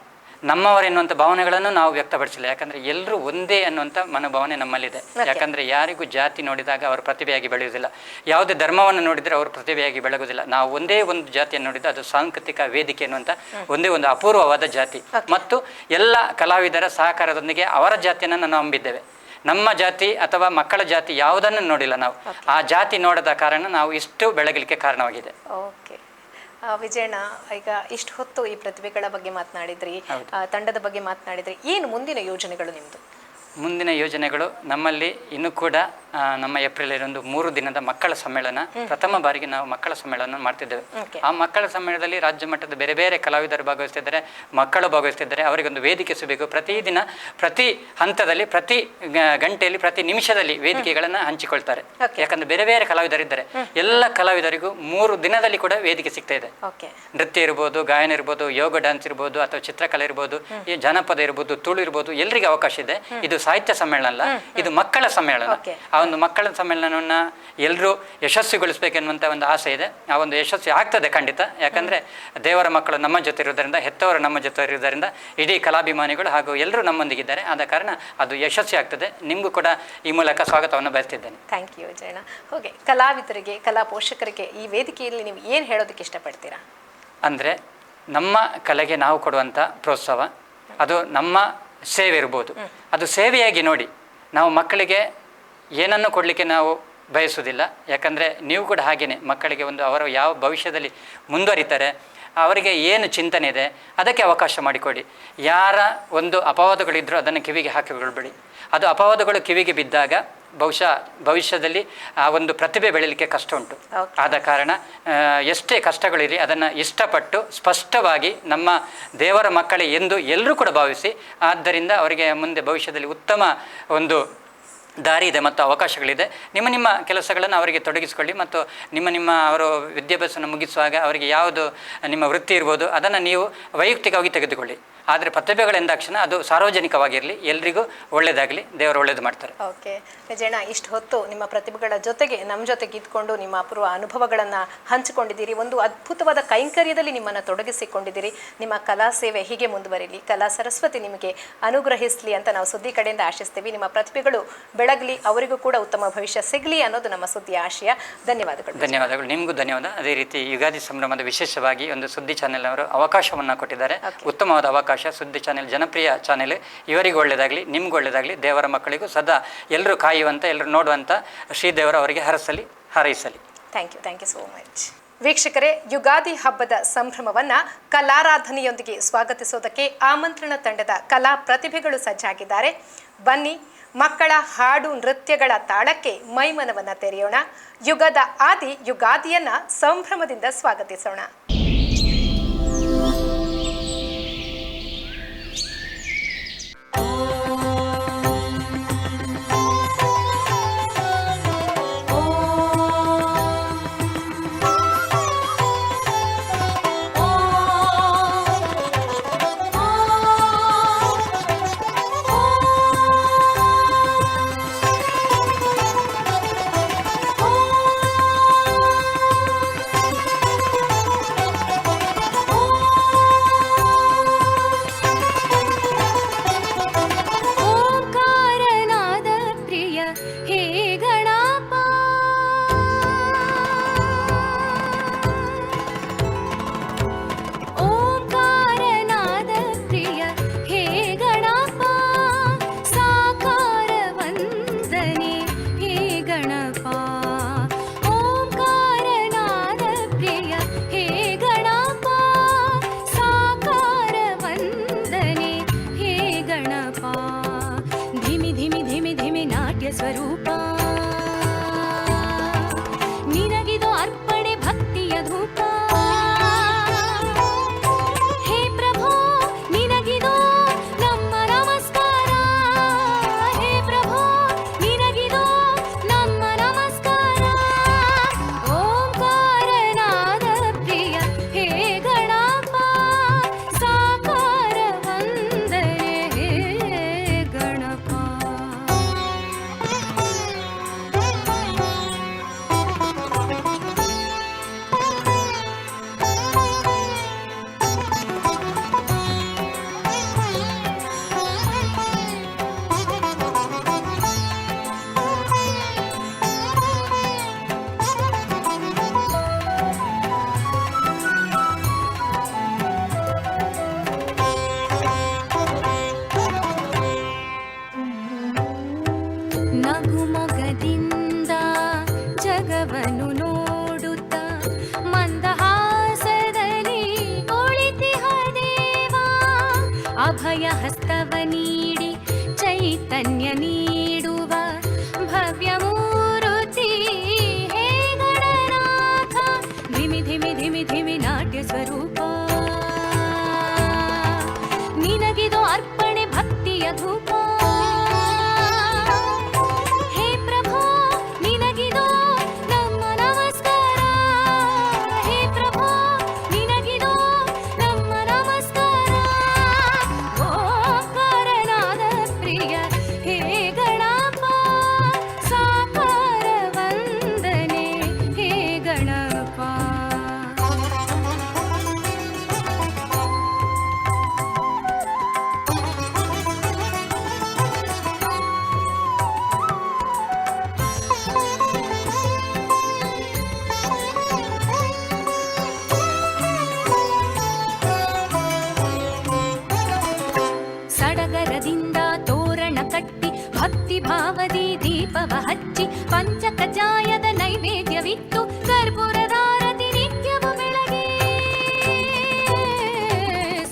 ನಮ್ಮವರೆನ್ನುವಂಥ ಭಾವನೆಗಳನ್ನು ನಾವು ವ್ಯಕ್ತಪಡಿಸಿಲ್ಲ. ಯಾಕಂದರೆ ಎಲ್ಲರೂ ಒಂದೇ ಅನ್ನುವಂಥ ಮನೋಭಾವನೆ ನಮ್ಮಲ್ಲಿದೆ. ಯಾಕಂದರೆ ಯಾರಿಗೂ ಜಾತಿ ನೋಡಿದಾಗ ಅವರು ಪ್ರತಿಭೆಯಾಗಿ ಬೆಳೆಯುವುದಿಲ್ಲ, ಯಾವುದೇ ಧರ್ಮವನ್ನು ನೋಡಿದರೆ ಅವರು ಪ್ರತಿಭೆಯಾಗಿ ಬೆಳಗುವುದಿಲ್ಲ. ನಾವು ಒಂದೇ ಒಂದು ಜಾತಿಯನ್ನು ನೋಡಿದರೆ ಅದು ಸಾಂಸ್ಕೃತಿಕ ವೇದಿಕೆ ಎನ್ನುವಂಥ ಒಂದೇ ಒಂದು ಅಪೂರ್ವವಾದ ಜಾತಿ. ಮತ್ತು ಎಲ್ಲ ಕಲಾವಿದರ ಸಹಕಾರದೊಂದಿಗೆ ಅವರ ಜಾತಿಯನ್ನು ನಾವು ನಂಬಿದ್ದೇವೆ. ನಮ್ಮ ಜಾತಿ ಅಥವಾ ಮಕ್ಕಳ ಜಾತಿ ಯಾವುದನ್ನು ನೋಡಿಲ್ಲ ನಾವು. ಆ ಜಾತಿ ನೋಡದ ಕಾರಣ ನಾವು ಇಷ್ಟು ಬೆಳಗಲಿಕ್ಕೆ ಕಾರಣವಾಗಿದೆ. ಓಕೆ ವಿಜಯಣ್ಣ, ಈಗ ಇಷ್ಟು ಹೊತ್ತು ಈ ಪ್ರತಿಭೆಗಳ ಬಗ್ಗೆ ಮಾತನಾಡಿದ್ರಿ, ತಂಡದ ಬಗ್ಗೆ ಮಾತನಾಡಿದ್ರಿ. ಏನು ಮುಂದಿನ ಯೋಜನೆಗಳು ನಿಮ್ಮದು? ಮುಂದಿನ ಯೋಜನೆಗಳು ನಮ್ಮಲ್ಲಿ ಇನ್ನೂ ಕೂಡ ನಮ್ಮ ಏಪ್ರಿಲ್ 3 ದಿನದ ಮಕ್ಕಳ ಸಮ್ಮೇಳನ, ಪ್ರಥಮ ಬಾರಿಗೆ ನಾವು ಮಕ್ಕಳ ಸಮ್ಮೇಳನ ಮಾಡ್ತಿದ್ದೇವೆ. ಆ ಮಕ್ಕಳ ಸಮ್ಮೇಳನದಲ್ಲಿ ರಾಜ್ಯ ಮಟ್ಟದ ಬೇರೆ ಬೇರೆ ಕಲಾವಿದರು ಭಾಗವಹಿಸ್ತಿದ್ದಾರೆ, ಮಕ್ಕಳು ಭಾಗವಹಿಸ್ತಿದ್ದಾರೆ. ಅವರಿಗೊಂದು ವೇದಿಕೆ ಸಿಗಬೇಕು. ಪ್ರತಿದಿನ, ಪ್ರತಿ ಹಂತದಲ್ಲಿ, ಪ್ರತಿ ಗಂಟೆಯಲ್ಲಿ, ಪ್ರತಿ ನಿಮಿಷದಲ್ಲಿ ವೇದಿಕೆಗಳನ್ನು ಹಂಚಿಕೊಳ್ತಾರೆ. ಯಾಕಂದ್ರೆ ಬೇರೆ ಬೇರೆ ಕಲಾವಿದರಿದ್ದಾರೆ. ಎಲ್ಲ ಕಲಾವಿದರಿಗೂ 3 ದಿನದಲ್ಲಿ ಕೂಡ ವೇದಿಕೆ ಸಿಗ್ತಾ ಇದೆ. ನೃತ್ಯ ಇರ್ಬೋದು, ಗಾಯನ ಇರ್ಬೋದು, ಯೋಗ ಡ್ಯಾನ್ಸ್ ಇರ್ಬೋದು, ಅಥವಾ ಚಿತ್ರಕಲೆ ಇರ್ಬೋದು, ಈ ಜನಪದ ಇರ್ಬೋದು, ತುಳು ಇರ್ಬೋದು, ಎಲ್ಲರಿಗೂ ಅವಕಾಶ ಇದೆ. ಇದು ಸಾಹಿತ್ಯ ಸಮ್ಮೇಳನ ಅಲ್ಲ, ಇದು ಮಕ್ಕಳ ಸಮ್ಮೇಳನ. ಆ ಒಂದು ಮಕ್ಕಳ ಸಮ್ಮೇಳನವನ್ನು ಎಲ್ಲರೂ ಯಶಸ್ವಿಗೊಳಿಸಬೇಕೆನ್ನುವಂಥ ಒಂದು ಆಸೆ ಇದೆ. ಆ ಒಂದು ಯಶಸ್ವಿ ಆಗ್ತದೆ ಖಂಡಿತ. ಯಾಕಂದರೆ ದೇವರ ಮಕ್ಕಳು ನಮ್ಮ ಜೊತೆ ಇರೋದರಿಂದ, ಹೆತ್ತವರು ನಮ್ಮ ಜೊತೆ ಇರೋದರಿಂದ ಇಡೀ ಕಲಾಭಿಮಾನಿಗಳು ಹಾಗೂ ಎಲ್ಲರೂ ನಮ್ಮೊಂದಿಗಿದ್ದಾರೆ. ಆದ ಕಾರಣ ಅದು ಯಶಸ್ವಿ ಆಗ್ತದೆ. ನಿಮಗೂ ಕೂಡ ಈ ಮೂಲಕ ಸ್ವಾಗತವನ್ನು ಬಯಸ್ತಿದ್ದೇನೆ. Thank you Vijayanna. ಹೋಗಿ ಕಲಾವಿದರಿಗೆ, ಕಲಾ ಪೋಷಕರಿಗೆ ಈ ವೇದಿಕೆಯಲ್ಲಿ ನೀವು ಏನು ಹೇಳೋದಕ್ಕೆ ಇಷ್ಟಪಡ್ತೀರಾ? ಅಂದರೆ ನಮ್ಮ ಕಲೆಗೆ ನಾವು ಕೊಡುವಂಥ ಪ್ರೋತ್ಸಾಹ, ಅದು ನಮ್ಮ ಸೇವೆ ಇರ್ಬೋದು, ಅದು ಸೇವೆಯಾಗಿ ನೋಡಿ. ನಾವು ಮಕ್ಕಳಿಗೆ ಏನನ್ನು ಕೊಡಲಿಕ್ಕೆ ನಾವು ಬಯಸುವುದಿಲ್ಲ. ಯಾಕಂದರೆ ನೀವು ಕೂಡ ಹಾಗೆಯೇ ಮಕ್ಕಳಿಗೆ ಒಂದು ಅವರು ಯಾವ ಭವಿಷ್ಯದಲ್ಲಿ ಮುಂದುವರಿತಾರೆ, ಅವರಿಗೆ ಏನು ಚಿಂತನೆ ಇದೆ ಅದಕ್ಕೆ ಅವಕಾಶ ಮಾಡಿಕೊಡಿ. ಯಾರ ಒಂದು ಅಪವಾದಗಳಿದ್ದರೂ ಅದನ್ನು ಕಿವಿಗೆ ಹಾಕಿಕೊಳ್ಬೇಡಿ. ಅದು ಅಪವಾದಗಳು ಕಿವಿಗೆ ಬಿದ್ದಾಗ ಬಹುಶಃ ಭವಿಷ್ಯದಲ್ಲಿ ಆ ಒಂದು ಪ್ರತಿಭೆ ಬೆಳೀಲಿಕ್ಕೆ ಕಷ್ಟ ಉಂಟು. ಆದ ಕಾರಣ ಎಷ್ಟೇ ಕಷ್ಟಗಳಿರಲಿ ಅದನ್ನು ಇಷ್ಟಪಟ್ಟು ಸ್ಪಷ್ಟವಾಗಿ ನಮ್ಮ ದೇವರ ಮಕ್ಕಳೇ ಎಂದು ಎಲ್ಲರೂ ಕೂಡ ಭಾವಿಸಿ, ಆದ್ದರಿಂದ ಅವರಿಗೆ ಮುಂದೆ ಭವಿಷ್ಯದಲ್ಲಿ ಉತ್ತಮ ಒಂದು ದಾರಿ ಇದೆ ಮತ್ತು ಅವಕಾಶಗಳಿದೆ. ನಿಮ್ಮ ಕೆಲಸಗಳನ್ನು ಅವರಿಗೆ ತೊಡಗಿಸಿಕೊಳ್ಳಿ ಮತ್ತು ನಿಮ್ಮ ಅವರು ವಿದ್ಯಾಭ್ಯಾಸವನ್ನು ಮುಗಿಸುವಾಗ ಅವರಿಗೆ ಯಾವುದು ನಿಮ್ಮ ವೃತ್ತಿ ಇರ್ಬೋದು ಅದನ್ನು ನೀವು ವೈಯಕ್ತಿಕವಾಗಿ ತೆಗೆದುಕೊಳ್ಳಿ. ಆದರೆ ಪ್ರತಿಭೆಗಳೆಂದಾಕ್ಷಣ ಅದು ಸಾರ್ವಜನಿಕವಾಗಿರಲಿ, ಎಲ್ರಿಗೂ ಒಳ್ಳೆಯದಾಗಲಿ, ದೇವರು ಒಳ್ಳೇದು ಮಾಡ್ತಾರೆ. ಓಕೆ ವಿಜಯಣ್ಣ, ಇಷ್ಟು ಹೊತ್ತು ನಿಮ್ಮ ಪ್ರತಿಭೆಗಳ ಜೊತೆಗೆ ನಮ್ಮ ಜೊತೆಗೆ ಇದ್ಕೊಂಡು ನಿಮ್ಮ ಅಪೂರ್ವ ಅನುಭವಗಳನ್ನು ಹಂಚಿಕೊಂಡಿದ್ದೀರಿ. ಒಂದು ಅದ್ಭುತವಾದ ಕೈಂಕರ್ಯದಲ್ಲಿ ನಿಮ್ಮನ್ನು ತೊಡಗಿಸಿಕೊಂಡಿದ್ದೀರಿ. ನಿಮ್ಮ ಕಲಾ ಸೇವೆ ಹೀಗೆ ಮುಂದುವರಿಲಿ, ಕಲಾ ಸರಸ್ವತಿ ನಿಮಗೆ ಅನುಗ್ರಹಿಸಲಿ ಅಂತ ನಾವು ಸುದ್ದಿ ಕಡೆಯಿಂದ ಆಶಿಸ್ತೀವಿ. ನಿಮ್ಮ ಪ್ರತಿಭೆಗಳು ಬೆಳಗಲಿ, ಅವರಿಗೂ ಕೂಡ ಉತ್ತಮ ಭವಿಷ್ಯ ಸಿಗಲಿ ಅನ್ನೋದು ನಮ್ಮ ಸುದ್ದಿಯ ಆಶಯ. ಧನ್ಯವಾದಗಳು. ಧನ್ಯವಾದಗಳು, ನಿಮಗೂ ಧನ್ಯವಾದ. ಅದೇ ರೀತಿ ಯುಗಾದಿ ಸಂಭ್ರಮದ ವಿಶೇಷವಾಗಿ ಒಂದು ಸುದ್ದಿ ಚಾನೆಲ್ ಅವರು ಅವಕಾಶವನ್ನು ಕೊಟ್ಟಿದ್ದಾರೆ. ಉತ್ತಮವಾದ ಅವಕಾಶ. ಸುದ್ದಿ ಚಾನೆಲ್ ಜನಪ್ರಿಯ ಚಾನೆಲ್. ಇವರಿಗೂ ಒಳ್ಳೆಯದಾಗಲಿ, ನಿಮ್ಗೂ ಒಳ್ಳೆಯದಾಗಲಿ, ದೇವರ ಮಕ್ಕಳಿಗೂ ಸದಾ ಎಲ್ಲರೂ ಕಾಯುವಂಥ, ಎಲ್ಲರೂ ನೋಡುವಂಥ ಶ್ರೀದೇವರು ಅವರಿಗೆ ಹಾರೈಸಲಿ. Thank you so much. ವೀಕ್ಷಕರೇ, ಯುಗಾದಿ ಹಬ್ಬದ ಸಂಭ್ರಮವನ್ನು ಕಲಾರಾಧನೆಯೊಂದಿಗೆ ಸ್ವಾಗತಿಸೋದಕ್ಕೆ ಆಮಂತ್ರಣ ತಂಡದ ಕಲಾ ಪ್ರತಿಭೆಗಳು ಸಜ್ಜಾಗಿದ್ದಾರೆ. ಬನ್ನಿ, ಮಕ್ಕಳ ಹಾಡು ನೃತ್ಯಗಳ ತಾಳಕ್ಕೆ ಮೈಮನವನ್ನು ತೆರೆಯೋಣ. ಯುಗದ ಆದಿ ಯುಗಾದಿಯನ್ನ ಸಂಭ್ರಮದಿಂದ ಸ್ವಾಗತಿಸೋಣ. ಅಭಯ ಹಸ್ತವ ನೀಡಿ ಚೈತನ್ಯ ನೀಡುವ ಭವ್ಯ ಮೂರುತಿ ಹೇ ಗಣನಾಥ. ಧಿಮಿ ಧಿಮಿ ಧಿಮಿ ಧಿಮಿ ನಾಟ್ಯ ಸ್ವರೂಪ ನಿನಗಿದು ಅರ್ಪಣೆ ಭಕ್ತಿಯ ಧೂಪ. ಭಾವದಿ ದೀಪವ ಹಚ್ಚಿ ಪಂಚಕಜಾಯದ ನೈವೇದ್ಯವಿತ್ತು ಕರ್ಪೂರದಾರತಿ ನಿತ್ಯವು ಬೆಳಗ್ಗೆ.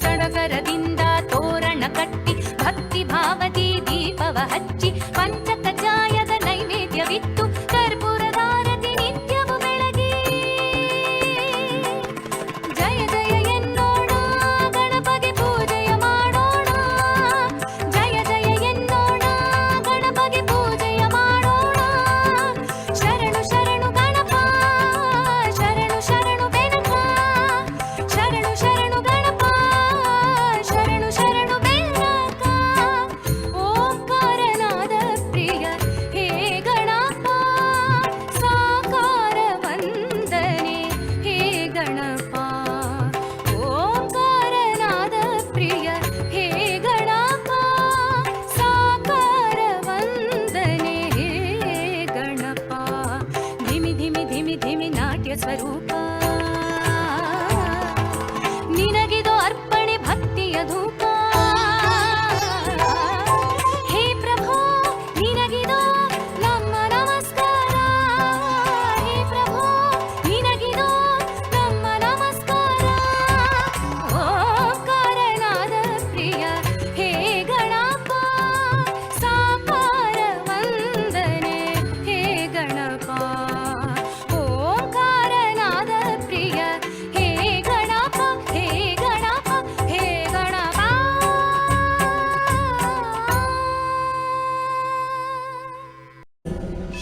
ಸಡಗರದಿಂದ ತೋರಣ ಕಟ್ಟಿ ಭಕ್ತಿ ಭಾವದಿ ದೀಪವ ಹಚ್ಚಿ ಪಂಚಕಜಾಯದ ನೈವೇದ್ಯವಿತ್ತು ಕರ್ಪೂರದಾರತಿ ನಿತ್ಯವು ಬೆಳಗ್ಗೆ. ಜಯ ಜಯ ಎನ್ನೋಣ ಗಣಪಗೆ ಪೂಜೆಯ ಮಾಡೋಣ. ಜಯ ಜಯ ಎನ್ನೋಣ ಗಣಪಗೆ ಪೂಜೆಯ ಮಾಡೋಣ.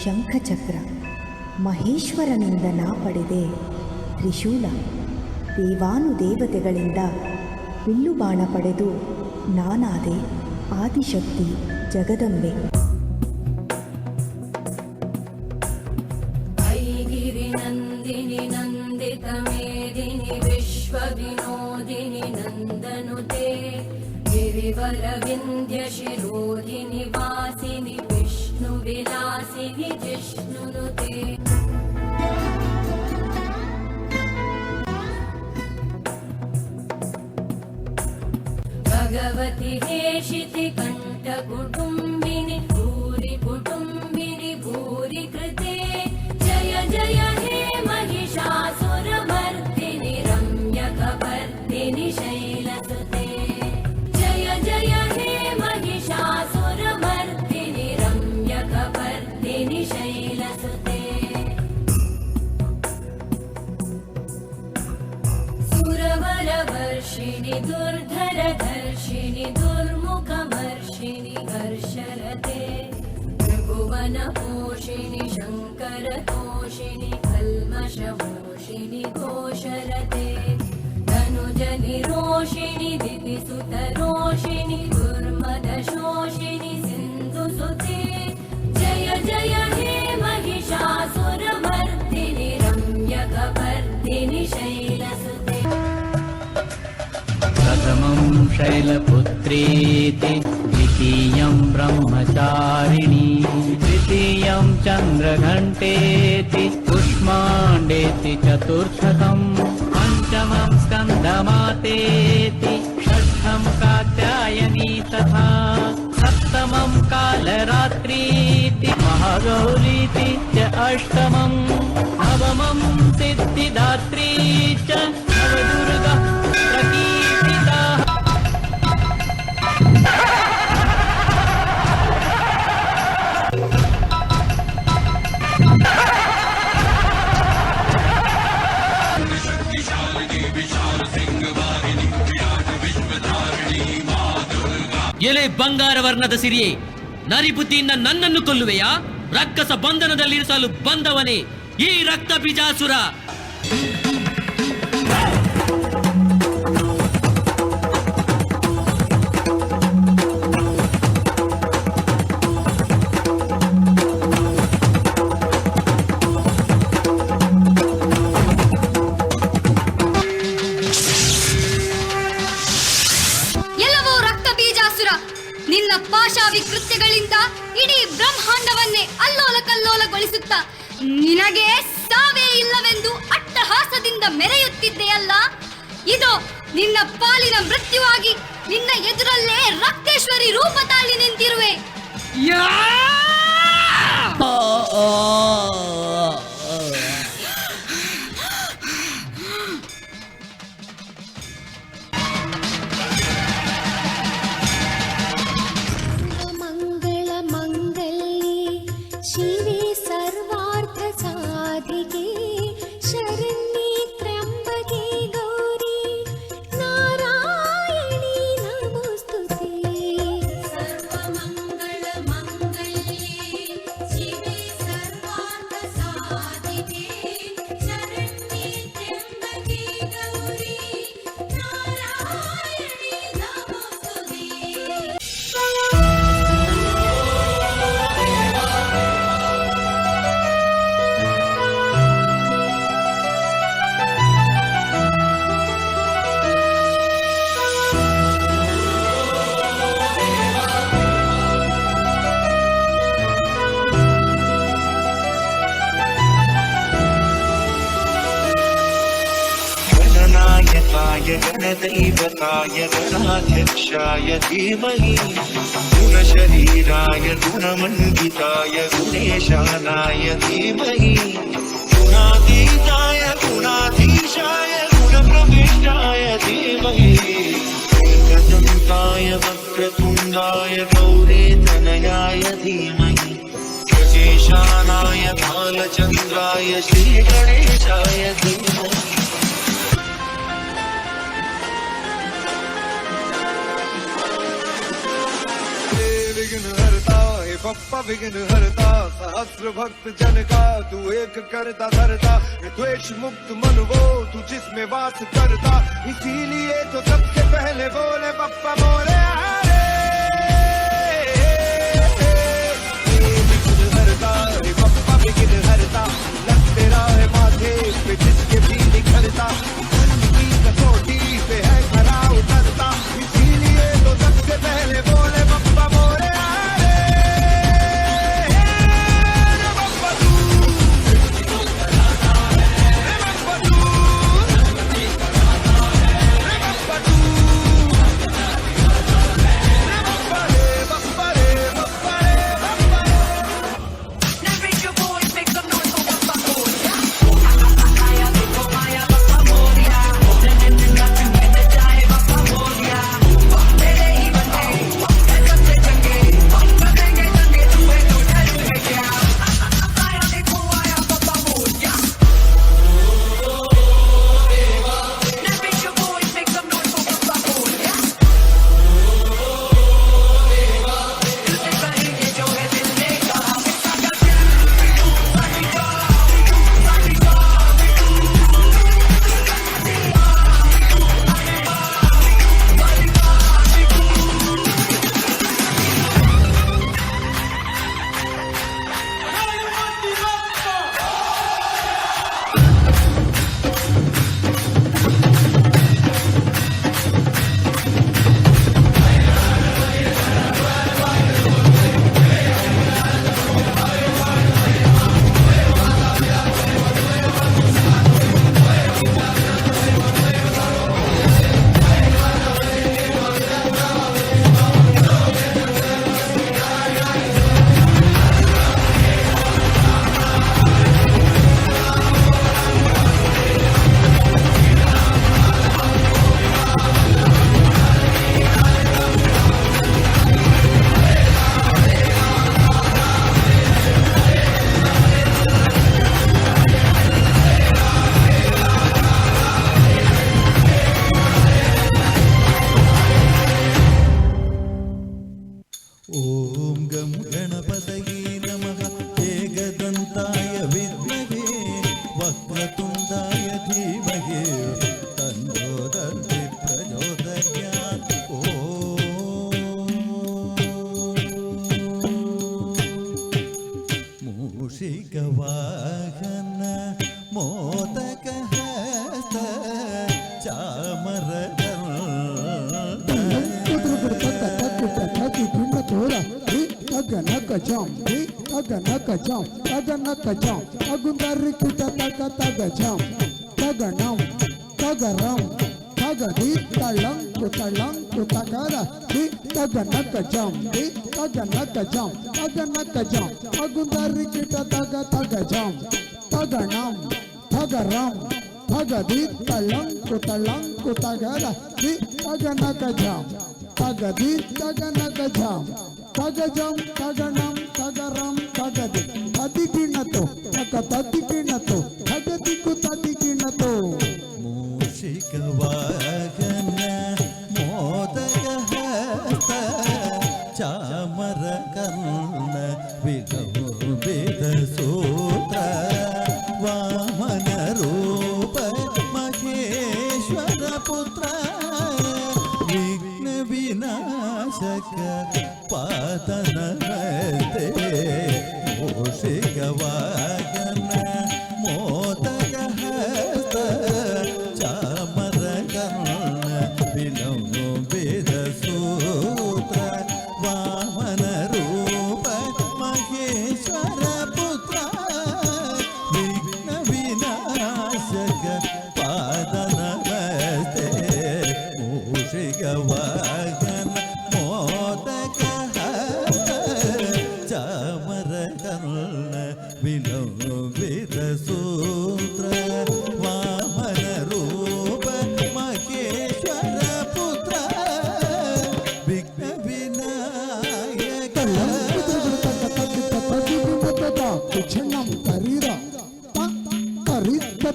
ಶಂಖಚಕ್ರ, ಮಹೇಶ್ವರನಿಂದ ನಾ ಪಡೆದೆ ತ್ರಿಶೂಲ, ದೇವಾನುದೇವತೆಗಳಿಂದ ಬಿಲ್ಲುಬಾಣ ಪಡೆದು ನಾನಾದೆ ಆದಿಶಕ್ತಿ ಜಗದಂಬೆ. ಐಗಿರಿನಂದಿನಿ ನಂದಿತ ಮೇದಿನಿ ವಿಶ್ವವಿನೋದಿನಿ ನಂದನುತೆ ಗಿರಿವರ ವಿಂಧ್ಯ ಶಿರೋಧಿನಿ ವಾಸಿನಿ ವಿಷ್ಣು ವಿಲಾಸಿನಿ ಜಿಷ್ಣುನುತೆ. भगवति हेशिति कंठ कुटुंबिनि भूरि कुटुंबिनि भूरि कृते जय जय हे महिषासुरमर्दिनि रम्यकपर्दिनि शैलसुते. जय जय हे महिषासुरमर्दिनि रम्यकपर्दिनि शैलसुते. सुरवरवर्षिणि दुर्धरधर्षिणि दुर्मुखमर्षिणि हर्षरते त्रिभुवनपोषिणि शङ्करतोषिणि कल्मषमोषिणि घोषरते धनुजनिरोषिणि दितिसुतरोषिणि दुर्मदशोषिणि सिन्धुसुते. जय जय हे महिषासुरमर्दिनि रम्यकपर्दिनि शैलसुते. प्रथमं शैलपुत्रीति द्वितीयं ब्रह्मचारिणी तृतीयं चन्द्रघण्टेति कुष्माण्डेति चतुर्थकं पञ्चमं स्कन्दमातेति षष्ठं कात्यायनी तथा सप्तमं कालरात्रीति महागौरीति च अष्टमं नवमं सिद्धिदात्री च नवदुर्गा प्रकीर्तिता. ಎಲೆ ಬಂಗಾರ ವರ್ಣದ ಸಿರಿಯೇ, ನರಿಬುದ್ಧಿಯಿಂದ ನನ್ನನ್ನು ಕೊಲ್ಲುವೆಯಾ? ರಕ್ಕಸ ಬಂಧನದಲ್ಲಿರಿಸಲು ಬಂದವನೇ ಈ ರಕ್ತ ಬೀಜಾಸುರ. ನಿನ್ನ ಪಾಶಾವಿ ಕೃತ್ಯಗಳಿಂದ ಇಡೀ ಬ್ರಹ್ಮಾಂಡವನ್ನೇ ಅಲ್ಲೋಲ ಕಲ್ಲೋಲಗೊಳಿಸುತ್ತ ನಿನಗೆ ಸಾವೇ ಇಲ್ಲವೆಂದು ಅಟ್ಟಹಾಸದಿಂದ ಮೆರೆಯುತ್ತಿದ್ದೆಯಲ್ಲ. ಇದು ನಿನ್ನ ಪಾಲಿನ ಮೃತ್ಯುವಾಗಿ ನಿನ್ನ ಎದುರಲ್ಲೇ ರಕ್ತೇಶ್ವರಿ ರೂಪ ತಾಳಿ ನಿಂತಿರುವೆ. गणदैवताय गणाध्यक्षाय धीमहि गुणशरीराय गुणमण्डिताय गुणेशानाय धीमहि गुणातीताय गुणाधीशाय गुणप्रविष्टाय धीमहि एकदन्ताय वक्रतुण्डाय गौरीतनयाय धीमहि गजेशानाय बालचन्द्राय श्रीगणेशाय धीमहि. बप्पा विघ्न हरता सहस्र भक्त जन का तू एक करता धरता द्वेष मुक्त मन वो तू जिसमें वास करता इसीलिए तो सबसे पहले बोले बप्पा मोरे विघ्न हरता रे बप्पा विघ्न हरता लगते रहे माथे पे जिसके भी निखरता की कसौटी पे है खरा उतरता इसीलिए तो सबसे पहले बोले बप्पा मोरे ॐ गं गणपतये नमः एकदन्ताय विद्महे वक्रतुण्डाय धीमहि तन्नो दन्ति प्रचोदयात् ॐ मूषिकवाहन मोदकहस्त Tagam, agundari kita tagajam, taganam, tagaram, tagadit talang kutagara, taganakajam, agundari kita tagajam, taganam, tagaram, tagadit talang kutagara, taganakajam, tagadit taganakajam. Tagajam, taganam, tagaram, tagadi. Tadiginato, tadiginato, tagadiku tadiginato. Mushikavagana, modagahasta, chamarakarna, vidaveda sutra, vamana rupa, maheshwara putra, vigna vinashaka. पादनमते मूषिकवाहन मोदकहस्त चामरकर्ण विलम्बितसूत्र वामनरूप Maheshwar पुत्र विघ्नविनाशक पादनमते मूषिकवाहन विलम्बित सूत्र वामन रूप महेश्वर पुत्र विघ्न विनायक क्षणम करीरा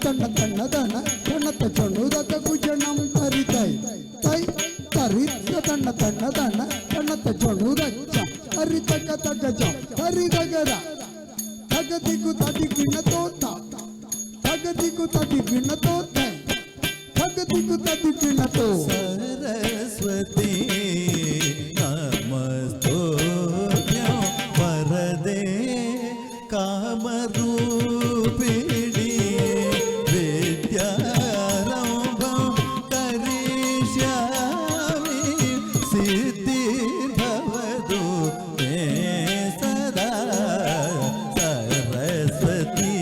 तन्न तन्न दन कणत चणुदक कुजणम करितै तै तरित तन्न तन्न दन कणत चणुदक करितक तगजम ಧರಿ ದಗದ ತಗದಿಗು ತದಿ ಗಿಣ್ಣ ತೋತ ತಗದಿಗು ತದಿ ಗಿಣ್ಣ ತೋತ ತಗದಿಗು ತದಿ ಗಿಣ್ಣ ತೋ सरस्वती नमस्तुभ्यं वरदे कामरूपिणी विद्यारम्भं करिष्यामि सिद्धिर्भवतु मे सदा सरस्वती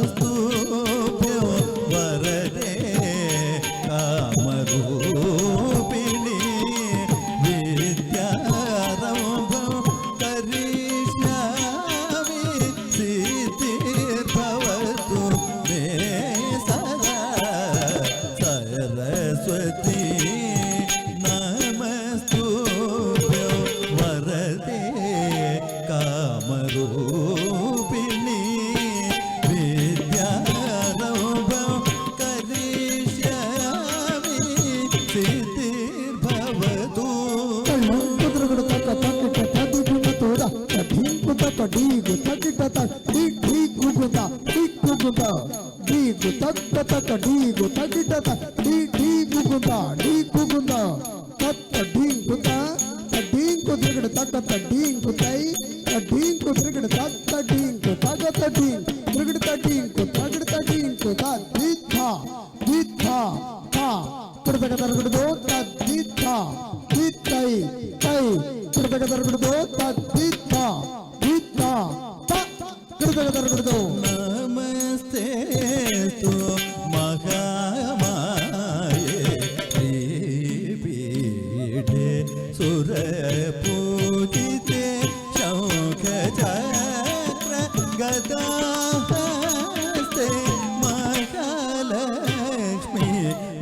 नमस्तुभ्यं वरदे कामरूपिणी विद्यारम्भं करिष्यामि सिद्धिर्भवतु मे सदा सरस्वती नमस्तुभ्यं वरदे कामरूपिणी विद्यारम्भं करिष्यामि सिद्धिर्भवतु ಕುದುರುಗುಡು ತಕ್ಕ ತಕ್ಕಿಟ ತದಿ ಗಿಣ್ಣ ತೋದ ಢೀಂಕು ತಕ್ಕ ಢೀಗು ತಕ್ಕಿಟ ತಕ್ಕ ಢೀಗುಗುದ ಢೀಗುಗುದ ಢೀಗು ತಕ್ಕ ತಕ್ಕ ಢೀಗು ತಕ್ಕಿಟ ತಕ್ಕ ಢೀಗುಗುದ ಢೀಗುಗುದ ತಕ್ಕ ಢೀಂಕುತ ಢೀಂಕು ತಿರುಗಿಡ ತಕ್ಕ ಢೀಂಕು ತೈ ಢೀಂಕು ತಿರುಗಿಡ ತಕ್ಕ ಢೀಂಕು ತಗತ ಢೀಂಕ್ ತಿರುಗಿಡ ಢೀಂಕು ತಗಡ ಢೀಂಕು ತ ದಿಥ ದಿಥ ತ ತಿರುಗಡ ತರಗಡದು ತ ದಿಥ ದಿತ್ತೈ ತೈ ತಿರುಗಡ ತರಗಡದು ತ ದಿಥ ದಿಥ ತ ತಿರುಗಡ ತರಗಡದು नमस्ते तु महामाये श्रीपीठे सुरपूजिते शौखचक्र गदाहस्ते महालक्ष्मी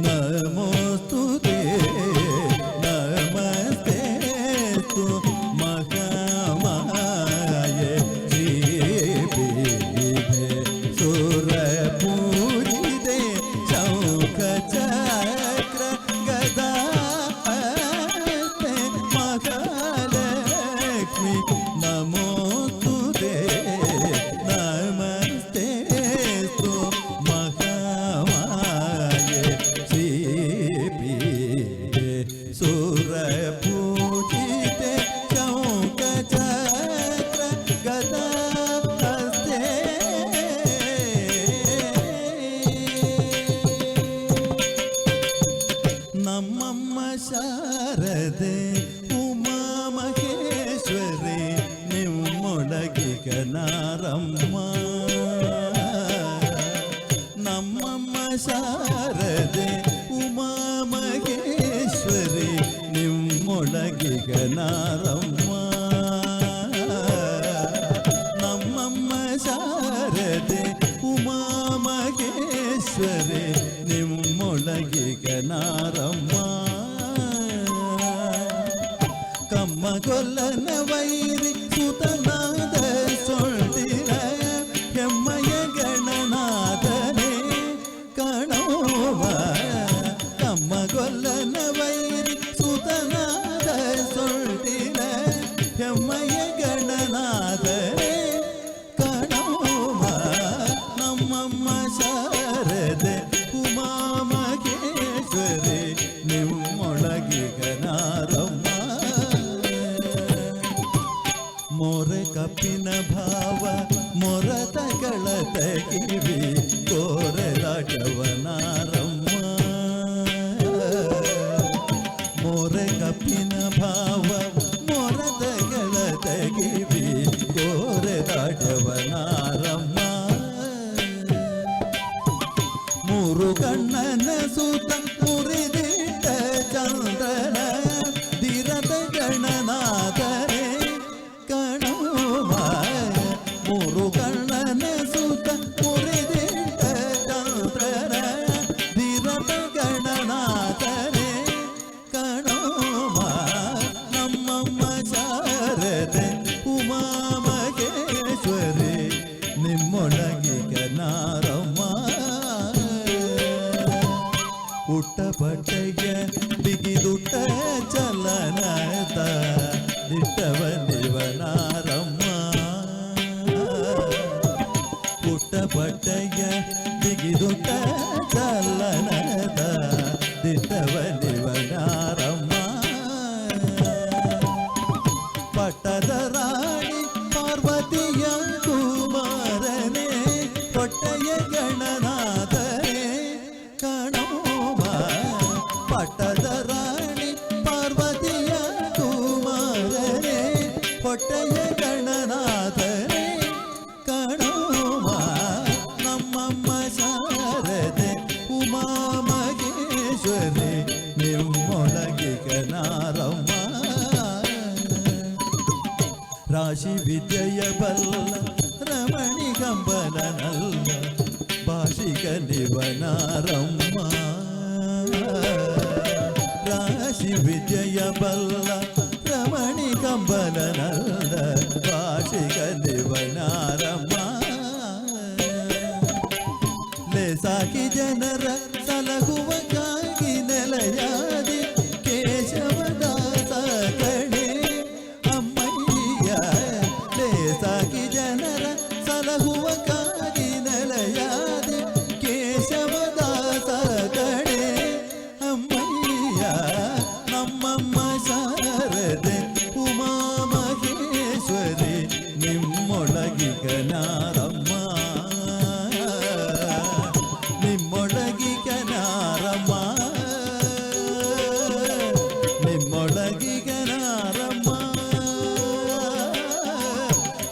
नमोस्तुते नमस्ते तु महामाये श्रीपीठे सुरपूजिते शौखचक्र गदाहस्ते महालक्ष्मी नमोस्तुते नमस्तेस्तु महामाये श्रीपीठे सुरपूजिते शौखचक्र गदाहस्ते ನಮ್ಮಮ್ಮ ಶಾರದೆ ಉಮಾ ಮಹೇಶ್ವರಿ ನಿಮ್ಮೊಳಗಿಗ ನಾರಮ್ಮ ನಮ್ಮಮ್ಮ ಶಾರದೆ ಉಮಾ ಮಹೇಶ್ವರಿ ನಿಮ್ಮೊಳಗಿಗ ನಾರಮ್ಮ ನಮ್ಮಮ್ಮ ಶಾರದೆ ಉಮಾ ಮಹೇಶ್ವರಿ ನಿಮ್ಮೊಳಗಿಗ ನಾರಮ್ಮ ಕಮ್ಮ ಕೊಲ್ಲನ ವೈರಿ ಸುತನಾದ ಸೊಳ್ಳಿರ ಹೆಮ್ಮಯ ಗಣನಾದನೆ ಕಣೋವ ಕಮ್ಮ ಕೊಲ್ಲನ ವೈರಿ ಸುತನಾದ ಸೊಳ್ಳಿರ ಹೆಮ್ಮಯ ಗಣನಾದನೆ ಕಣೋವ ನಮ್ಮಮ್ಮ ಶಾರದೆ ಉಮಾ ಮಹೇಶ್ವರಿ ನಿಮ್ಮೊಳಗಿಗ ನಾರಮ್ಮ ಮೊರೆ ಕಪ್ಪಿನ ಭಾವ ಮೊರತಗಳ ತಗಿವಿ ಕೋರೆದಾಟವನಾರಮ್ಮ ಮೊರೆ ಕಪ್ಪಿನ ಭಾವ ಮೊರತಗಳ ತಗಿವಿ ಕೋರೆದಾಟವನಾರಮ್ಮ ಮೂರು ಕಣ್ಣನ ಸುತ ಮುರಿದಿಟ್ಟ ಚಂದ್ರನ ಧಿರದ ಗಣನಾದರೆ ಕಣೋಮ ಮೂರು ಕಣ್ಣನ ಸುತ ಮುರಿದಿಟ್ಟ ಚಂದ್ರನ ಧಿರದ ಗಣನಾದರೆ ಕಣೋಮ ನಮ್ಮಮ್ಮ ಶಾರದೆ ಉಮಾ ಮಹೇಶ್ವರಿ ನಿಮ್ಮೊಳಗಿಗ ನಾರಮ್ಮ ಉಟ್ಟಪಟ್ಟೆಯ ಬಿಗಿದುಟ್ಟ ಚಲನದ ದಿಟ್ಟವ ನಿವನ ಕಂಬಲನಲ್ಲ ಭಾಷಿಕ ನಿವನಾರಮ್ಮ ರಾಶಿ ವಿಜಯ ಬಲ್ಲ ರಮಣಿ ಕಂಬಲನಲ್ಲ ಭಾಷಿಕ ನಿವನಾರಮ್ಮ ಲೇಸಾಕಿ ಜನರ ಸಲಹುವಕ್ಕಾಗಿ ನೆಲೆಯಾದಿ ಕೇಶವದಾಸ ಕಣೆ ಅಮ್ಮಯ್ಯ ಲೇಸಾಕಿ ಜನರ ಸಲಹುವಕ್ಕಾಗಿ ನೆಲೆಯಾದಿ ಕೇಶವದಾಸ ಕಣೆ ಅಮ್ಮಯ್ಯ ನಮ್ಮಮ್ಮ ಶಾರದೆ ಉಮಾ ಮಹೇಶ್ವರಿ ನಿಮ್ಮೊಳಗಿಗನಾರಮ್ಮ ನಿಮ್ಮೊಳಗಿಗನಾರಮ್ಮ ನಿಮ್ಮೊಳಗಿಗನಾರಮ್ಮ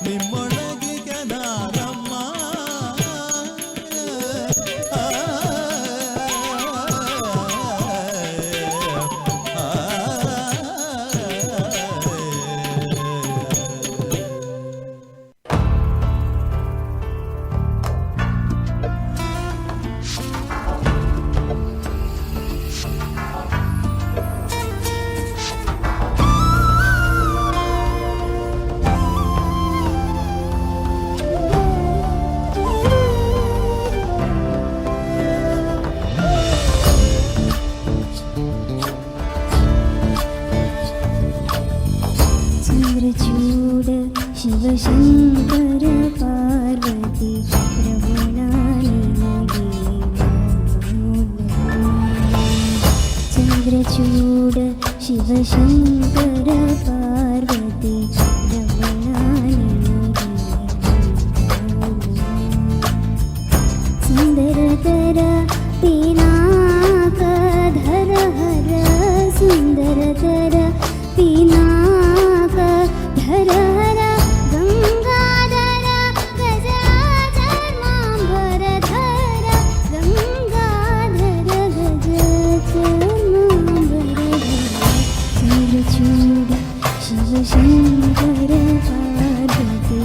ನಿಮ್ಮೊಳಗಿಗನಾರಮ್ಮ चंद्रचूड शिवशंकर पार्वती चंद्रचूड शिवशंकर पार्वती सुंदरतर पिनाकधर हर सुंदरतर पिनाक धर हर गंगाधर गजचर्मांबर धर गंगाधर गजचर्मांबर चंद्रचूड शिवशंकर पार्वती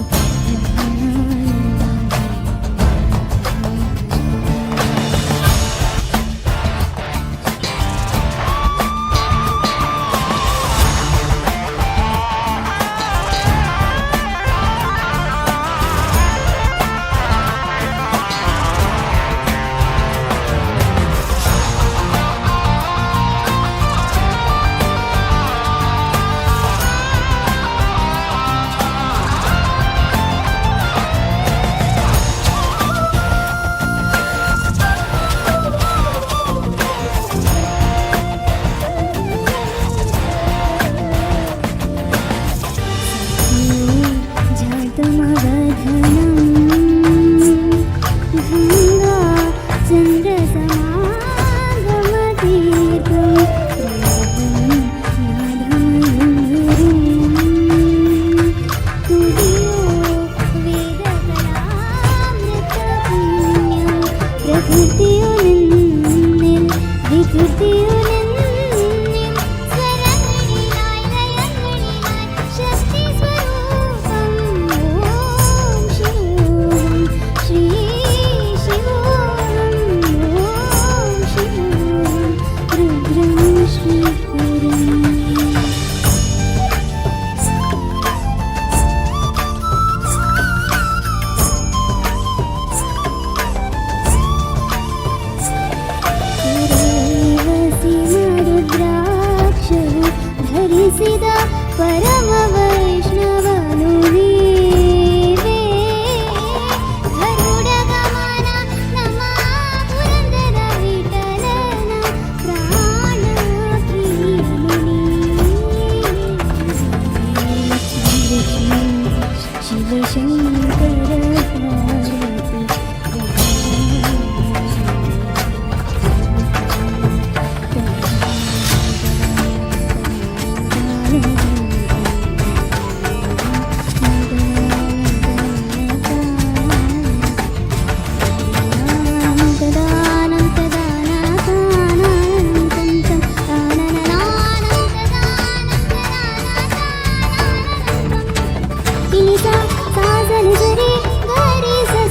परम वैष्णवनु वीरे गरुड गमन नमा पुरंदर विठलना प्राण प्रिय शिवशंकर सा सा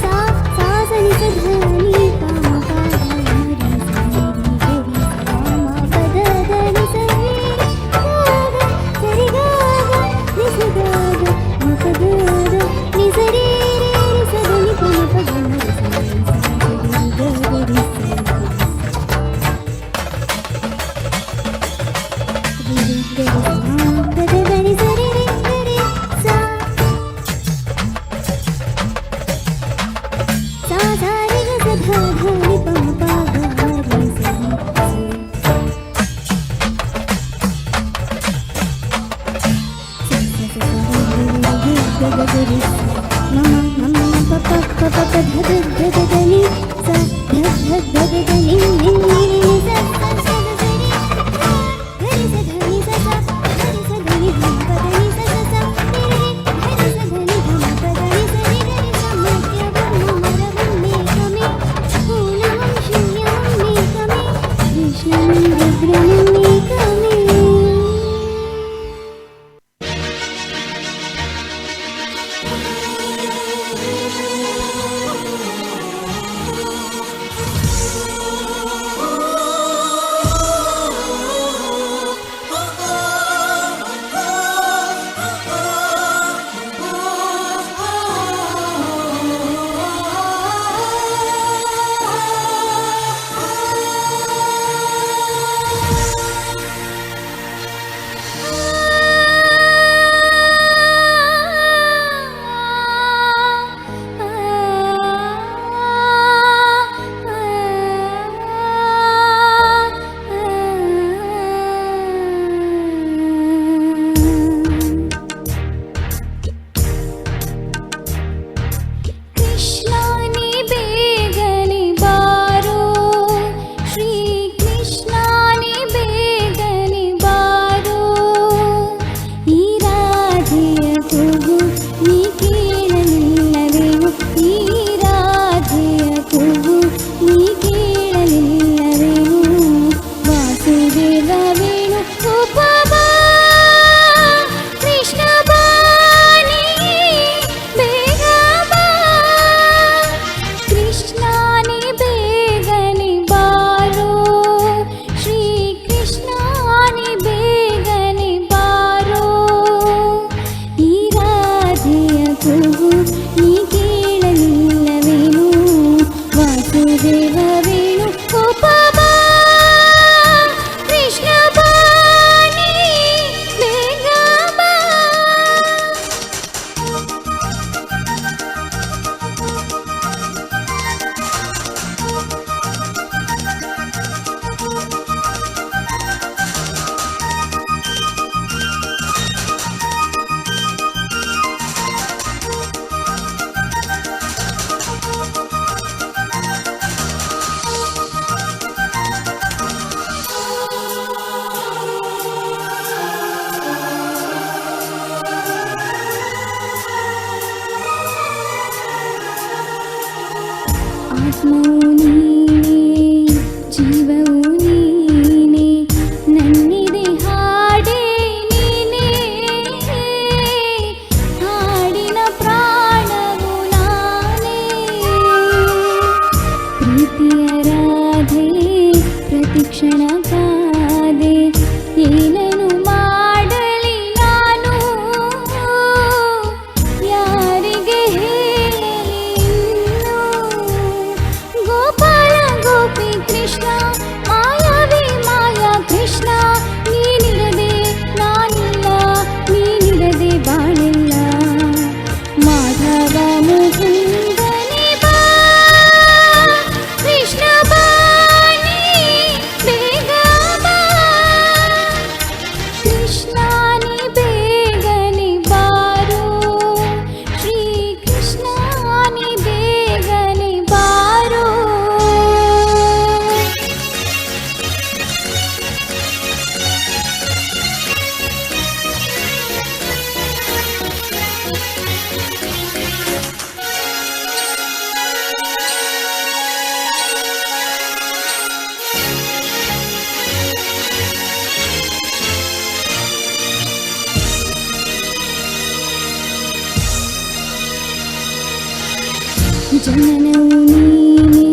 ಜನನವು ನೀನೇ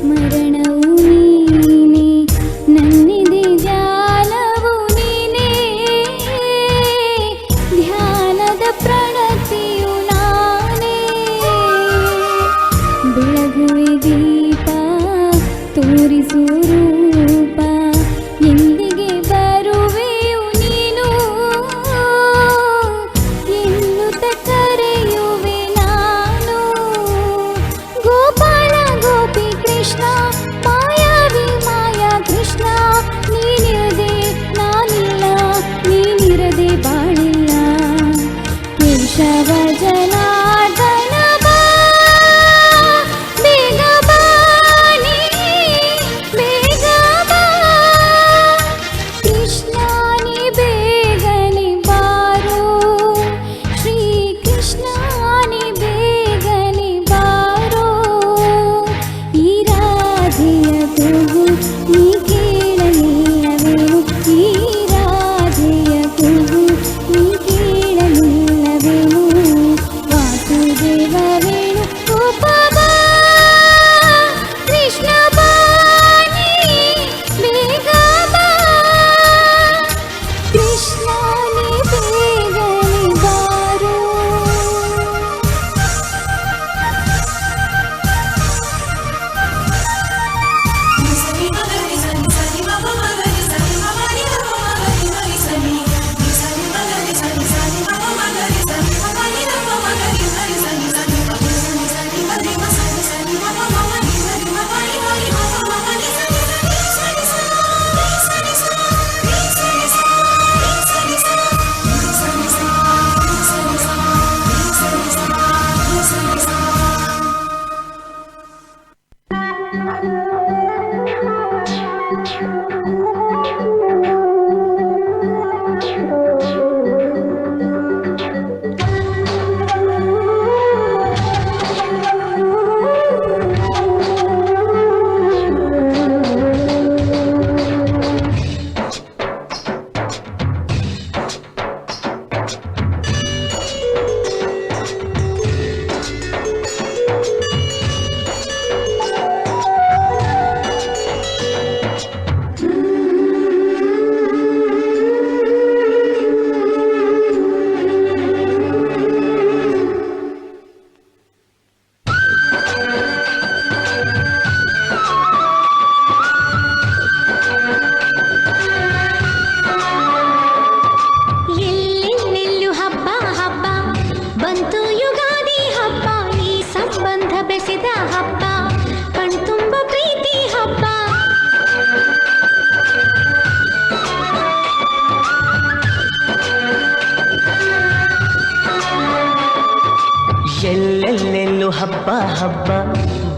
ಮರಣವು ನೀನೇ ನನ್ನಿದೆ ಜಾಲವು ನೀನೇ ಧ್ಯಾನದ ಪ್ರಣತಿಯು ನಾನೇ ಬೆಳಗುವೆ ದೀಪ ತೋರಿಸು ರೂಪ ಎಂದಿಗೆ ಬರುವೆಯು ನೀನು ಎನ್ನುತ್ತ ಕರೆಯುವೆ ನಾನು ಗೋಪಾಲ ಗೋಪಿ ಕೃಷ್ಣ ಮಾಯಾವಿ ಮಾಯಾ ಕೃಷ್ಣ ನೀನಿರದೆ ನಾನಿಲ್ಲ ನೀನಿರದೆ ಬಾಳಿಲ್ಲ ಕೇಶವ ಜನಾರ್ದನ ಬಾ ದೇವ ವೇಣು ಗೋಪಾಲ ಕೃಷ್ಣ ಬಾನಿ ಬೇಗ ಬಾ ಕೃಷ್ಣ ನೀ ಬೇಗನೆ ಬಾರೋ ಎಲ್ಲೆಲ್ಲೆಲ್ಲೂ ಹಬ್ಬ ಹಬ್ಬ ಬಂತು ಯುಗಾದಿ ಹಬ್ಬ ಈ ಸಂಬಂಧ ಬೆಸೆದ ಹಬ್ಬ ಕಣ್ತುಂಬ ಪ್ರೀತಿ ಹಬ್ಬ ಎಲ್ಲೆಲ್ಲೆಲ್ಲೂ ಹಬ್ಬ ಹಬ್ಬ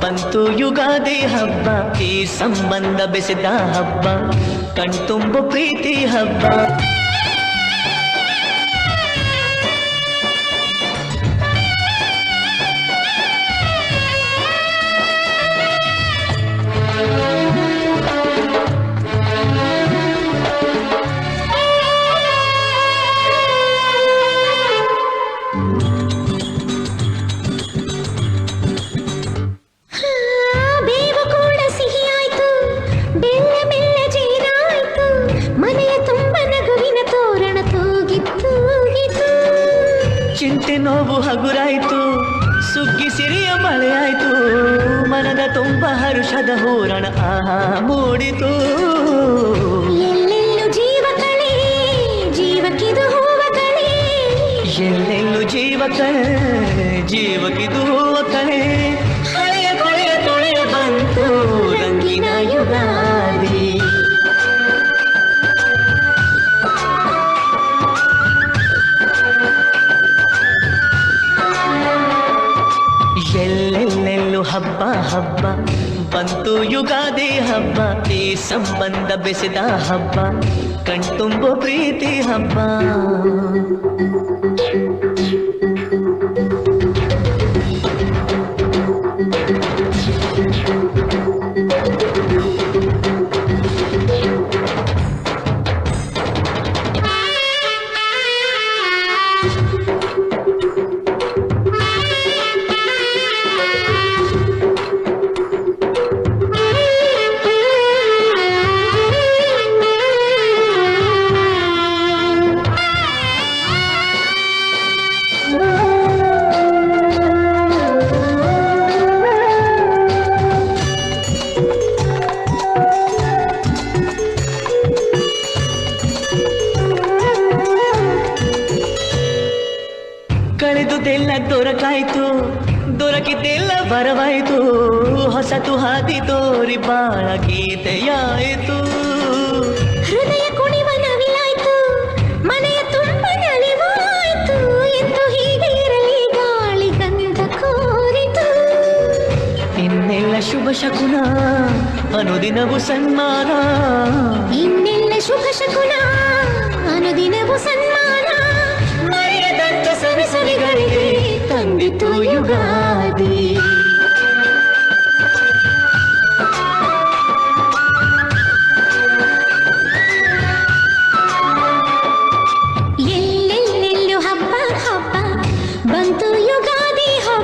ಬಂತು ಯುಗಾದಿ ಹಬ್ಬ ಈ ಸಂಬಂಧ ಬೆಸೆದ ಹಬ್ಬ ಕಣ್ತುಂಬ ಪ್ರೀತಿ ಹಬ್ಬ ಬೇವು ಕೂಡ ಸಿಹಿಯಾಯ್ತು ಬೆಲ್ಲ ಬೆಲ್ಲ ಜೇನಾಯ್ತು ಮನೆಯ ತುಂಬ ನಗುವಿನ ತೋರಣ ತೂಗಿತ್ತು ಚಿಂತೆ ನೋವು ಹಗುರಾಯ್ತು ಸುಗ್ಗಿ ಸಿರಿಯ ಮಳೆಯಾಯ್ತು ಮನದ ತುಂಬ ಹರುಷದ ಹೂರಣ ಆಹಾ ಮೂಡಿತು ಎಲ್ಲೆಲ್ಲೂ ಜೀವ ಕಳೆ ಜೀವಕ್ಕಿದು ಹೂವ ಕಳೆ ಎಲ್ಲೆಲ್ಲೂ ಜೀವಕ್ಕಿದು ಹೂವ ಕಳೆ ಹಳೆಯ ಕೊಳೆಯ ತೊಳೆಯ ಬಂತು ರಂಗಿನ ಯುಗಾದಿ ಎಲ್ಲೆಲ್ಲೆಲ್ಲೂ ಹಬ್ಬ ಹಬ್ಬ ಬಂತು ಯುಗಾದಿ ಹಬ್ಬ ಈ ಸಂಬಂಧ ಬೆಸೆದ ಹಬ್ಬ ಕಣ್ತುಂಬೋ ಪ್ರೀತಿ ಹಬ್ಬ ಕಳೆದುದೆಲ್ಲ ದೊರಕಾಯ್ತು ದೊರಕಿದ್ದೆಲ್ಲ ಬರವಾಯ್ತು ಹೊಸತು ಹಾದಿ ತೋರಿ ಬಾಳ ಗೀತೆಯಾಯಿತು ಹೃದಯ ಕುಣಿವ ನವಿಲಾಯ್ತು ಮನೆಯ ತುಂಬ ನಲಿವಾಯ್ತು ಎಂದು ಹೀಗೆ ಇರಲಿ ಗಾಳಿ ಗಂಧ ಕೋರಿತು ಇನ್ನೆಲ್ಲ ಶುಭ ಶಕುನ ಅನುದಿನವು ಸನ್ಮಾನ ಇನ್ನೆಲ್ಲ ಶುಭ ಶಕುನ ಅನುದಿನವು ಸನ್ಮಾನ ಮರೆಯದಂತ ಸವಿಸವಿಗಳಿಗೆ ತಂದಿತು ಯುಗಾದಿ ಎಲ್ಲೆಲ್ಲೆಲ್ಲೂ ಹಬ್ಬ ಹಬ್ಬ ಬಂತು ಯುಗಾದಿ ಹಬ್ಬ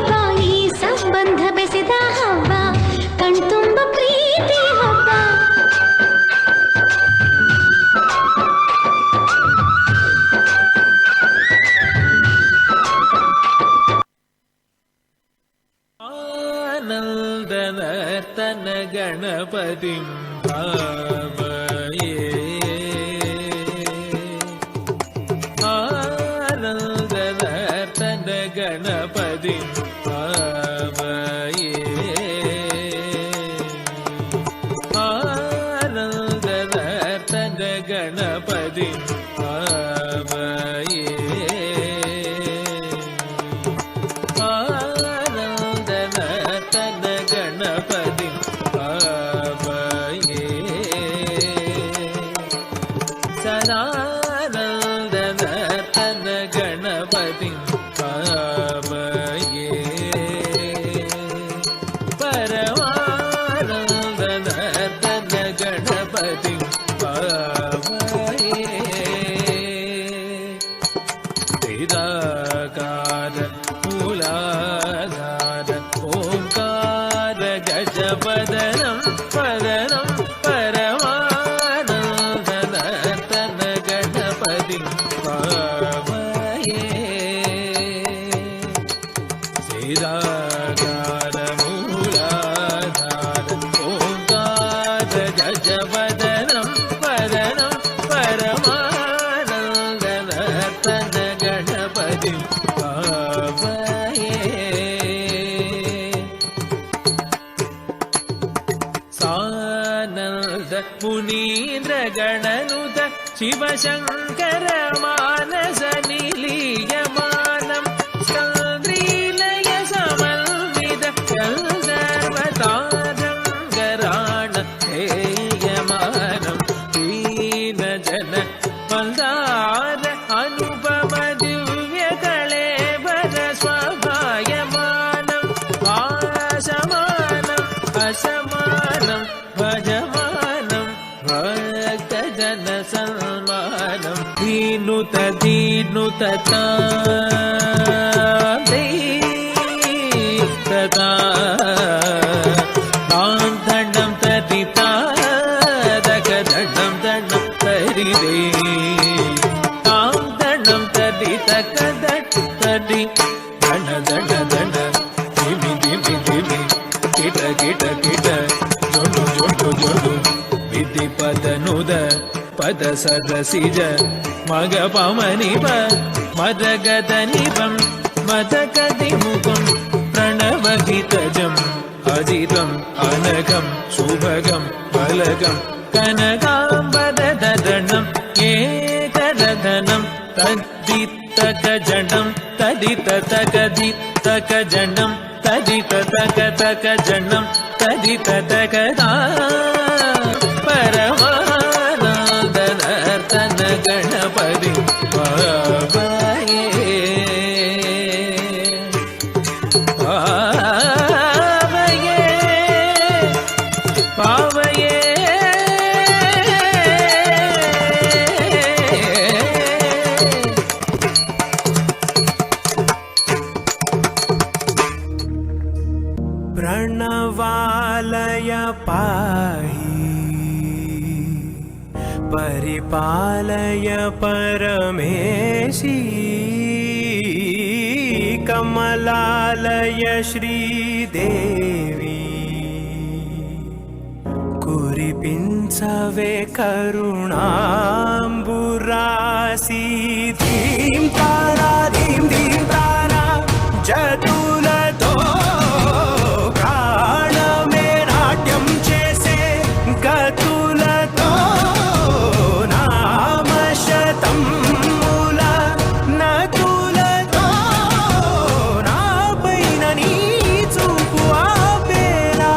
आनन्दनर्तन गणपतिं भावये आनन्दनर्तन गणपतिं भावये आनन्दनर्तन गणपतिं भावये आनन्दनर्तन गणपतिं भावये सदानन्दनर्तन गणपतिं भावये परमानन्दनर्तन गणपतिं भावये निराकार मूलाधार ओंकार गजवदनं वदनं परमानन्दनर्तन गणपतिं भावये निराकार मूलाधार ओंकार गजवदनं वदनं परमानन्दनर्तन गणपतिं भावये सानन्द मुनीन्द्र गणनुत शिवशङ्कर मानस निलीयमानं सन्द्रीलय समन्वित गन्धर्वतारङ्गराण हेयमानं दीनजन मन्दार अनुपम दिव्य कलेवर स्वभायमानं आशमानं असमानं भजमानं भक्तजन सन्मानं दीनुत दीनुत तदा दण्डं तदिता दण्डं दण्डं तरिदे दण्डं तदित तदि दण्ड दण्ड दण्ड दिमि दिमि दिमि किट किट किट जोडु जोडु जोडु विधि पदनुद पद सरसिज मग पमनिप मद गद निपं मद कदिमुखं प्रणवहितजम् अजितम् अनघं शुभगं फलगं कनकाम्बरधरणं एकदधनं तद्दितकजनं तदिततकदितकजनं तदिततकतकजनं तदिततकदा परमानन्दनर्तन गणपतिं भावये भावये भावये प्रणवालय पाहि परिपालय परमेशी कमलालय श्रीदेवी कुरिपिंचवे करुणाम्बुरासी धीं तारा धीं धीं तारा जतुलतो प्राणमे नाट्यं चेसे गतुलतो नाम शतं मूल नतुलतो नापैन नी चूपु आपेला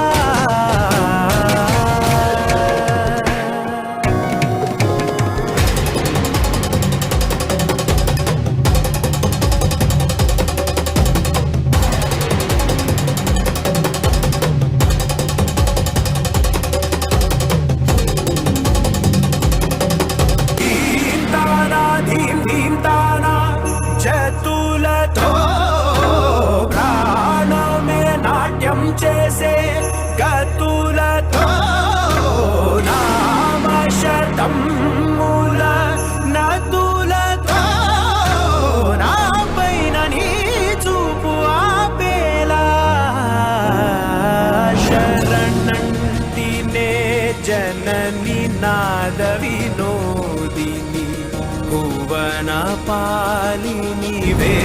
ವಿನೋದಿನಿ ಭುವನ ಪಾಲಿನಿವೇ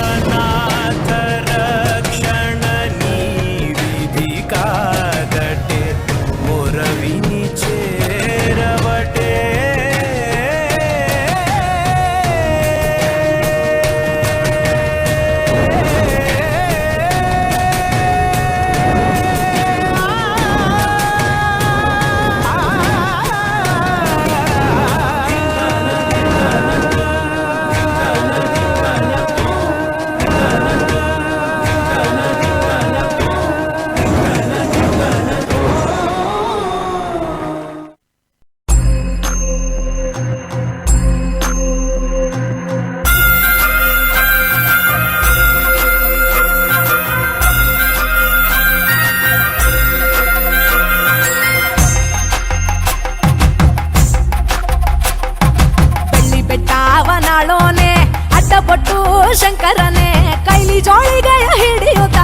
ಅನಾಥ ರಕ್ಷಣ ನೀವಿಧಿ ಕಾದಟೆ ಮೊರವಿನಿ ಚೇರವಟೆ ಬೆಟ್ಟವನಾಳೋನೆ ಅಡ್ಡಪಟ್ಟು ಶಂಕರನೇ ಕೈಲಿ ಜೋಳಿಗೆಯ ಹಿಡಿಯುತ್ತ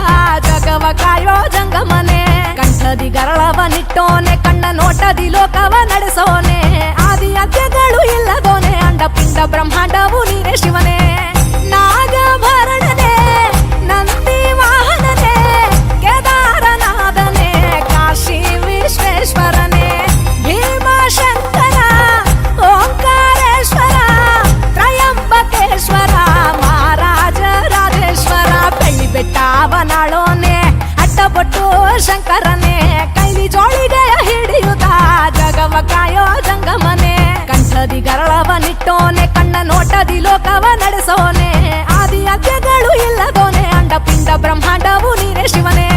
ಜಗವ ಕಾಯೋ ಜಂಗಮನೆ ಕಂಠದಿ ಗರಳವನಿಟ್ಟೋನೆ ಕಣ್ಣ ನೋಟದಿ ಲೋಕವ ನಡೆಸೋನೆ ಆದಿ ಅಂತ್ಯಗಳು ಇಲ್ಲದೋನೆ ಅಂಡ ಪಿಂಡ ಬ್ರಹ್ಮಾಂಡವು ನೀನೇ ಶಿವನೇ ನಾಗಭರಣನೆ ನಂದಿ ವಾಹನನೆ ಕೇದಾರನಾಥನೆ ಕಾಶಿ ವಿಶ್ವೇಶ್ವರನೇ ಭೀಮಶಂಕರ ಓಂಕಾರೇಶ್ವರ ತ್ರಯಂಬಕೇಶ್ವರ ಮಹಾರಾಜ ರಾಜೇಶ್ವರ ಬೆಳ್ಳಿ ಬೆಟ್ಟವನಾಳೋನೆ ಅಡ್ಡಪಟ್ಟು ಶಂಕರನೇ ಕೈಲಿ ಜೋಳಿಗೆಯ ಹಿಡಿಯುತ್ತ ಜಗವ ಕಾಯೋ ಜಂಗಮನೆ ಕಂಠದಿ ಗರಳವನಿಟ್ಟೋನೆ ಕಣ್ಣ ನೋಟದಿ ಲೋಕವ ನಡೆಸೋನೆ ಆದಿ ಅಂತ್ಯಗಳು ಇಲ್ಲದೋನೆ ಅಂಡ ಪಿಂಡ ಬ್ರಹ್ಮಾಂಡವು ನೀನೇ ಶಿವನೇ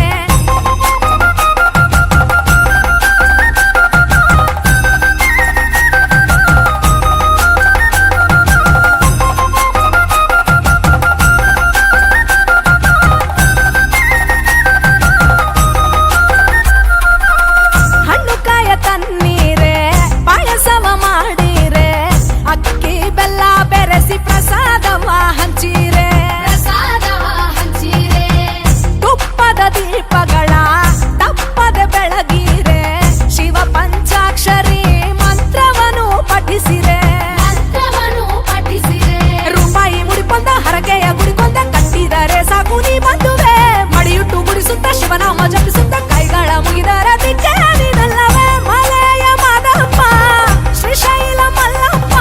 ದೀಪಗಳ ತಪ್ಪದೆ ಬೆಳಗಿರೆ ಶಿವ ಪಂಚಾಕ್ಷರಿ ಮಂತ್ರವನ್ನು ಪಠಿಸಿರೆ ರೂಪಾಯಿ ಮುಡಿಕೊಂಡ ಹರಕೆಯ ಗುಡಿಕೊಂಡ ಕಟ್ಟಿದರೆ ಸಾಕು ನೀ ಬಂದುವೆ ಮಡಿಯುಟ್ಟು ಗುಡಿಸುತ್ತ ಶಿವನಾಮ ಜಪಿಸುತ್ತ ಕೈಗಳ ಮುಗಿದರ ದಿಕ್ಕೇನಿನಲ್ಲವೇ ಮಲೆಯ ಮಾದಪ್ಪ ಶ್ರೀಶೈಲ ಮಲ್ಲಪ್ಪ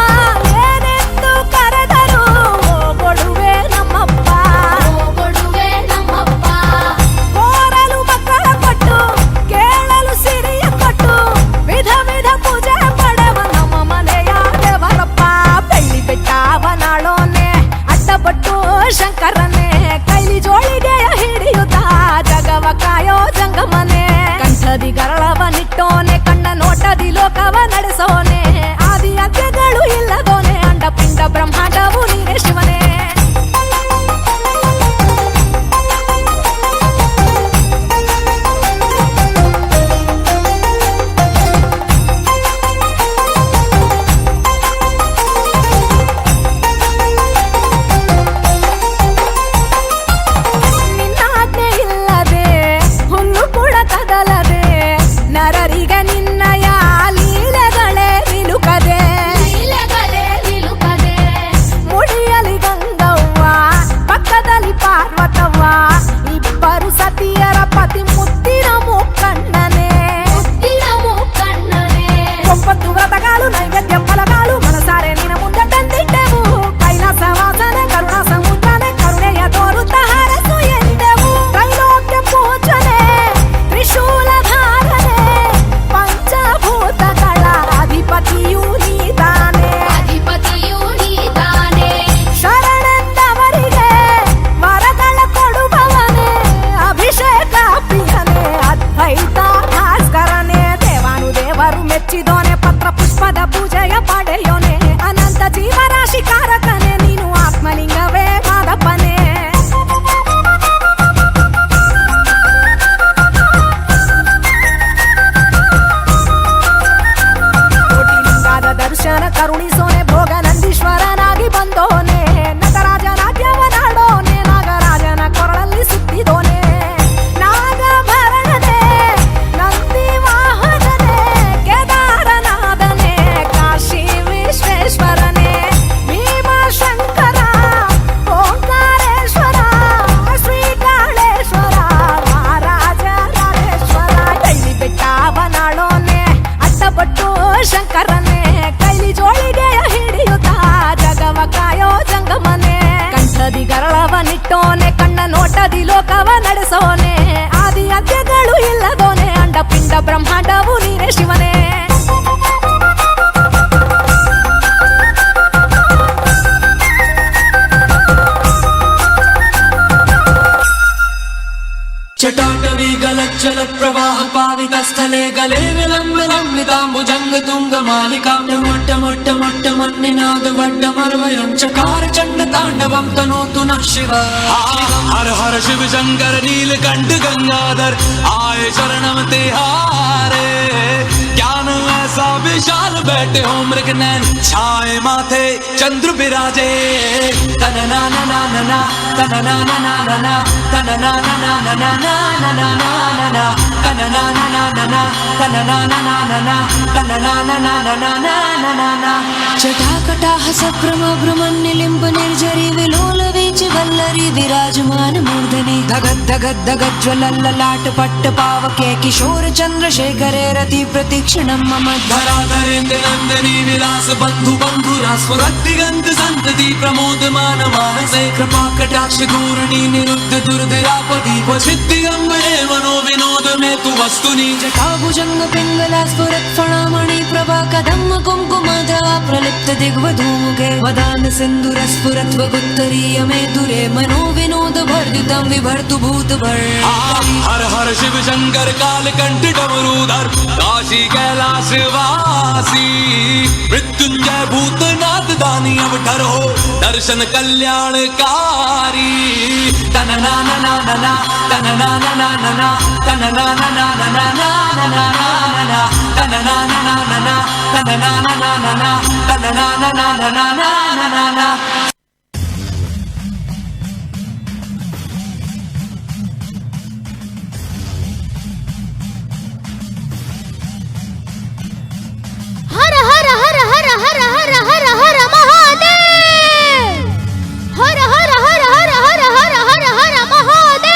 ಏನೆಂದು ಕರೆದರು ಕೊಡುವೆ ನಮ್ಮಪ್ಪ ಕೋರಲು ಮಕ್ಕಳ ಕೊಟ್ಟು ಕೇಳಲು ಸಿರಿಯ ಕೊಟ್ಟು ವಿಧ ವಿಧ ಪೂಜೆ ಪಡೆವ ನಮ್ಮ ಮನೆಯ ದೇವರಪ್ಪ ಬೆಳ್ಳಿ ಬೆಟ್ಟವನಾಳೋನೆ ಅಡ್ಡಪಟ್ಟು ಶಂಕರನೇ ಕೈಲಿ ಜೋಳಿಗೆಯ ಹಿಡಿಯುತ್ತ ಜಗವ ಕಾಯೋ ಜಂಗಮನೆ ಕಂಠದಿ ಗರಳವನಿಟ್ಟೋನೆ ಕಣ್ಣ ನೋಟದಿ ಲೋಕವ ನಡೆಸೋನೆ ಆದಿ ಅಂತ್ಯಗಳು ಇಲ್ಲದೋನೆ ಅಂಡ ಪಿಂಡ ಬ್ರಹ್ಮಾಂಡವು ನೀನೇ ಶಿವನೇ ನಿನ್ನಾಜ್ಞೆ ಇಲ್ಲದೆ ಹುಲ್ಲು ಕೂಡ ಕದಲದೆ ನರರಿಗೆ ನಿನ್ನಯ ಲೀಲೆಗಳೇ ನಿಲುಕದೆ ಮುಡಿಯಲಿ ಗಂಗವ್ವ ಪಕ್ಕದಲ್ಲಿ ಪಾರ್ವತವ್ವ ಇಬ್ಬರು ಸತಿಯರ ಪತಿ ಮುತ್ತಿನ ಮುಕ್ಕಣ್ಣನೆ ಒಂಬತ್ತು ವ್ರತಗಳು ನೈವೇದ್ಯ ಫಲಗಳು ಮನಸಾರೆ ನಿನ ಮುಂದೆ ತಂದಿಟ್ಟೆವು ಕೈಲಾಸ ವಾಸನೆ ಕರುಣಾ ಸಮುದ್ರನೆ ಕರುಣೆಯ ತೋರುತ್ತ ಹರಸು ಎಂದೆವು ತ್ರೈಲೋಕ್ಯ ಪೂಜನೆ ತ್ರಿಶೂಲಧಾರನೆ ಪಂಚಭೂತಗಳ ಅಧಿಪತಿಯೂ ನೀತಾನೆ ಶರಣೆಂದವರಿಗೆ ವರಗಳ ಕೊಡುವವನೇ ಅಭಿಷೇಕ ಪ್ರಿಯನೇ ನೋಟದಿ ಲೋಕವ ನಡೆಸೋನೆ ಆದಿ ಅಂತ್ಯಗಳು ಇಲ್ಲದೋನೆ ಅಂಡ ಪಿಂಡ ಬ್ರಹ್ಮಾಂಡವು ನೀನೇ ಶಿವನೇ चटाटवी गलज्जल प्रवाह पाविक स्थले गले विलम्ब लम्बिताम्बुजंग तुंग मालिका मोट्ट मोट्ट मोट्ट मन्निनाद वड्डमर्वयं चकार चंड तांडवं तनोतु नः शिव हर हर शिव शंकर नीलकंठ गंगाधर आए शरणम तिहारे ज्ञान ऐसा विशाल बैठे हो मृग नैन छाए माथे चंद्र विराजे तन ना ना ना ना तन ना ना ना ना तन ना ना ना ना ना ना ना ना ना तन ना ना ना ना तन ना ना ना ना तन ना ना ना ना ना ना ना जटाकटाह सभ्रम भ्रमण्यलिम्ब निर्जरी विलोल वीच वल्लरी विराजमान मूर्धनि धगद धगद धगद ज्वलल्ललाट पट्ट पावके किशोर चंद्रशेखरे रति प्रतीक्षणं मम धराधरेन्द्र नंदनी विलास बंधु बंधुरा स्फुरद्दिगंत संतति प्रमोदमान मानसे कृपा कटाक्ष धूर्णी निरुद्ध दुर्धरापति क्वचित् दिगंबरे मनो विनोद में तु वस्तुनि जटाभुजंग पिंगला स्फुरत् फणामणि प्रभा कदम्ब कुंकुमद्रवा प्रलिप्त दिग्वधूमुखे वदान सिंधुर स्फुरत् वगुत्तरीय मे दुरे मनो विनोद वर्धितं विभर्तु भूत भर हर हर शिव शंकर कालकंठ डमरूधर काशी कैलाश वासी मृत्युंजय भूतनाथ दानी अवठर हो दर्शन कल्याणकारी तन ना ना ना ना तन ना ना ना ना तन ना ना ना ना ना ना तन ना ना ना ना तन ना ना ना ना तन ना ना ना ना ना हर हर हर हर हर हर हर हर महादेव हर हर हर हर हर हर हर हर महादेव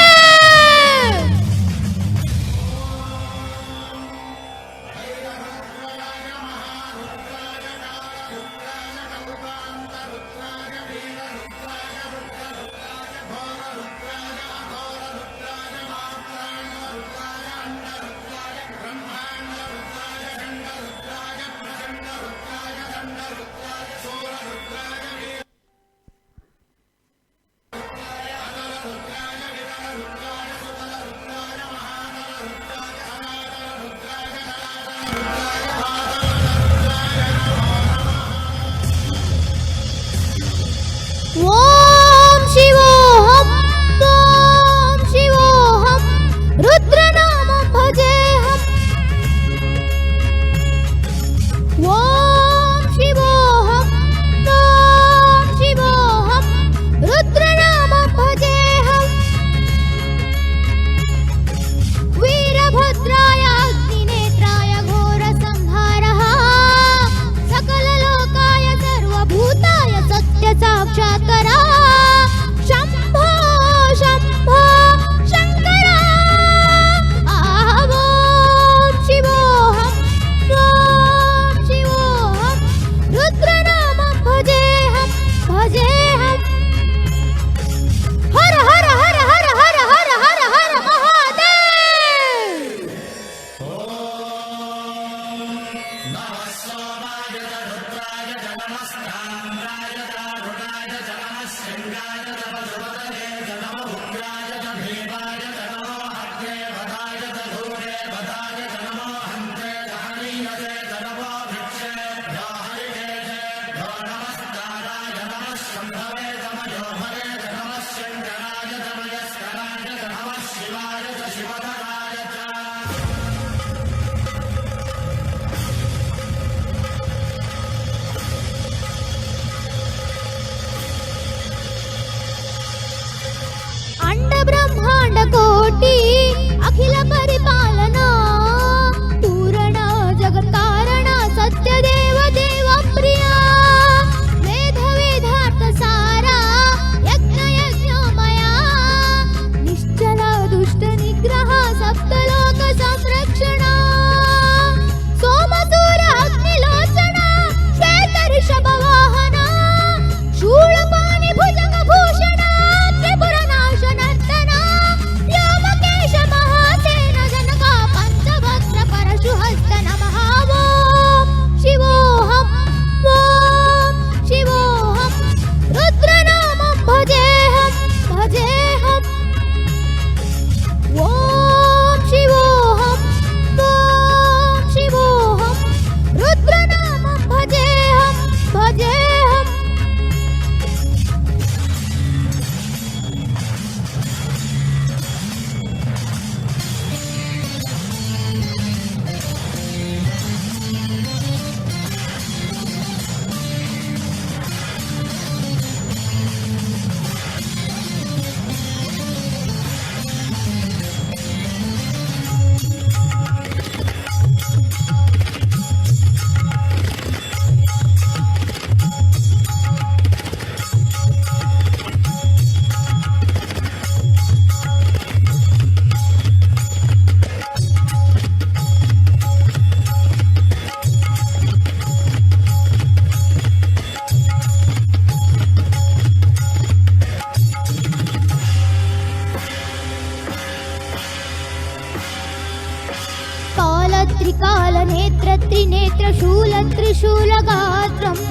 त्रिकालनेत्र त्रिनेत्रशूल त्रिशूलगात्रम्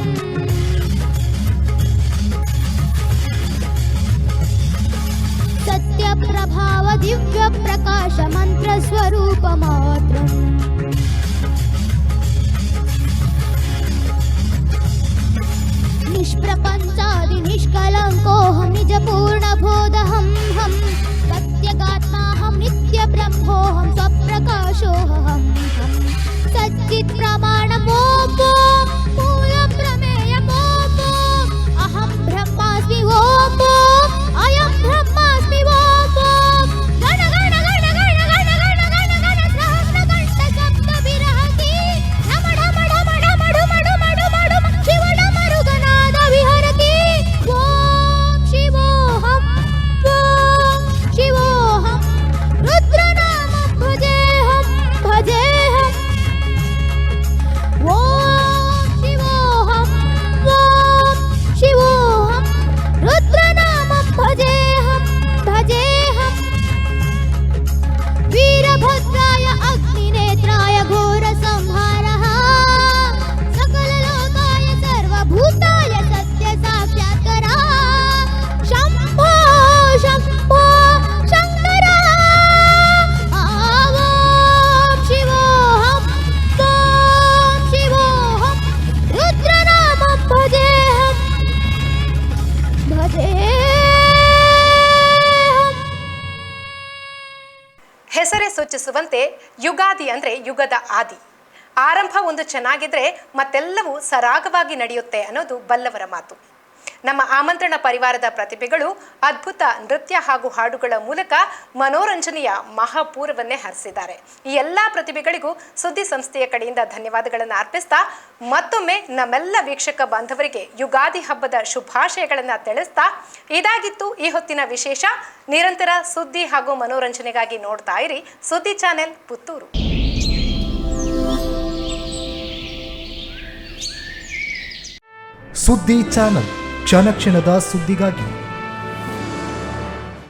सत्यप्रभाव दिव्यप्रकाश मन्त्रस्वरूपमात्रम् निष्प्रपञ्चादि निष्कलङ्कोऽहं निजपूर्णबोधहं हं सत्यगात्माहं नित्यब्रह्मोऽहं स्वप्रकाशोऽहं हं सच्चित् प्रमाणमों मूलप्रमेयमों अहं ब्रह्मास्मि ओं अयं ब्रह्मास्मि ओं गण गण गण गण गण गण गण गण सहस्रकण्ठ सप्तविरहति ढम ढम ढम ढम ढुम ढुम ढुम ढुम शिव डमरुगनाद विहरति ओं शिवोऽहं रुद्रनामं भजेऽहं भजेऽहं शिवोऽहं रुद्रनामं भजेऽहं भजेऽहं वीरभद्राय अग्निनेत्राय घोरसंहारः सकललोकाय सर्वभूताय सत्यसाक्षात्कारः शम्भो शम्भो शङ्करः शिवोऽहं रुद्रनामं भजेऽहं भजेऽहं ಹೆಸರೇ ಸೂಚಿಸುವಂತೆ ಯುಗಾದಿ ಅಂದ್ರೆ ಯುಗದ ಆದಿ. ಆರಂಭ ಒಂದು ಚೆನ್ನಾಗಿದ್ರೆ ಮತ್ತೆಲ್ಲವೂ ಸರಾಗವಾಗಿ ನಡೆಯುತ್ತೆ ಅನ್ನೋದು ಬಲ್ಲವರ ಮಾತು. ನಮ್ಮ ಆಮಂತ್ರಣ ಪರಿವಾರದ ಪ್ರತಿಭೆಗಳು ಅದ್ಭುತ ನೃತ್ಯ ಹಾಗೂ ಹಾಡುಗಳ ಮೂಲಕ ಮನೋರಂಜನೆಯ ಮಹಾಪೂರವನ್ನೇ ಹರಿಸಿದ್ದಾರೆ. ಈ ಎಲ್ಲ ಪ್ರತಿಭೆಗಳಿಗೂ ಸುದ್ದಿ ಸಂಸ್ಥೆಯ ಕಡೆಯಿಂದ ಧನ್ಯವಾದಗಳನ್ನು ಅರ್ಪಿಸ್ತಾ ಮತ್ತೊಮ್ಮೆ ನಮ್ಮೆಲ್ಲ ವೀಕ್ಷಕ ಬಾಂಧವರಿಗೆ ಯುಗಾದಿ ಹಬ್ಬದ ಶುಭಾಶಯಗಳನ್ನು ತಿಳಿಸ್ತಾ ಇದಾಗಿತ್ತು ಈ ಹೊತ್ತಿನ ವಿಶೇಷ. ನಿರಂತರ ಸುದ್ದಿ ಹಾಗೂ ಮನೋರಂಜನೆಗಾಗಿ ನೋಡ್ತಾ ಇರಿ ಸುದ್ದಿ ಚಾನೆಲ್ ಪುತ್ತೂರು. ಸುದ್ದಿ ಚಾನಲ್ ಕ್ಷಣ ಕ್ಷಣದ ಸುದ್ದಿಗಾಗಿ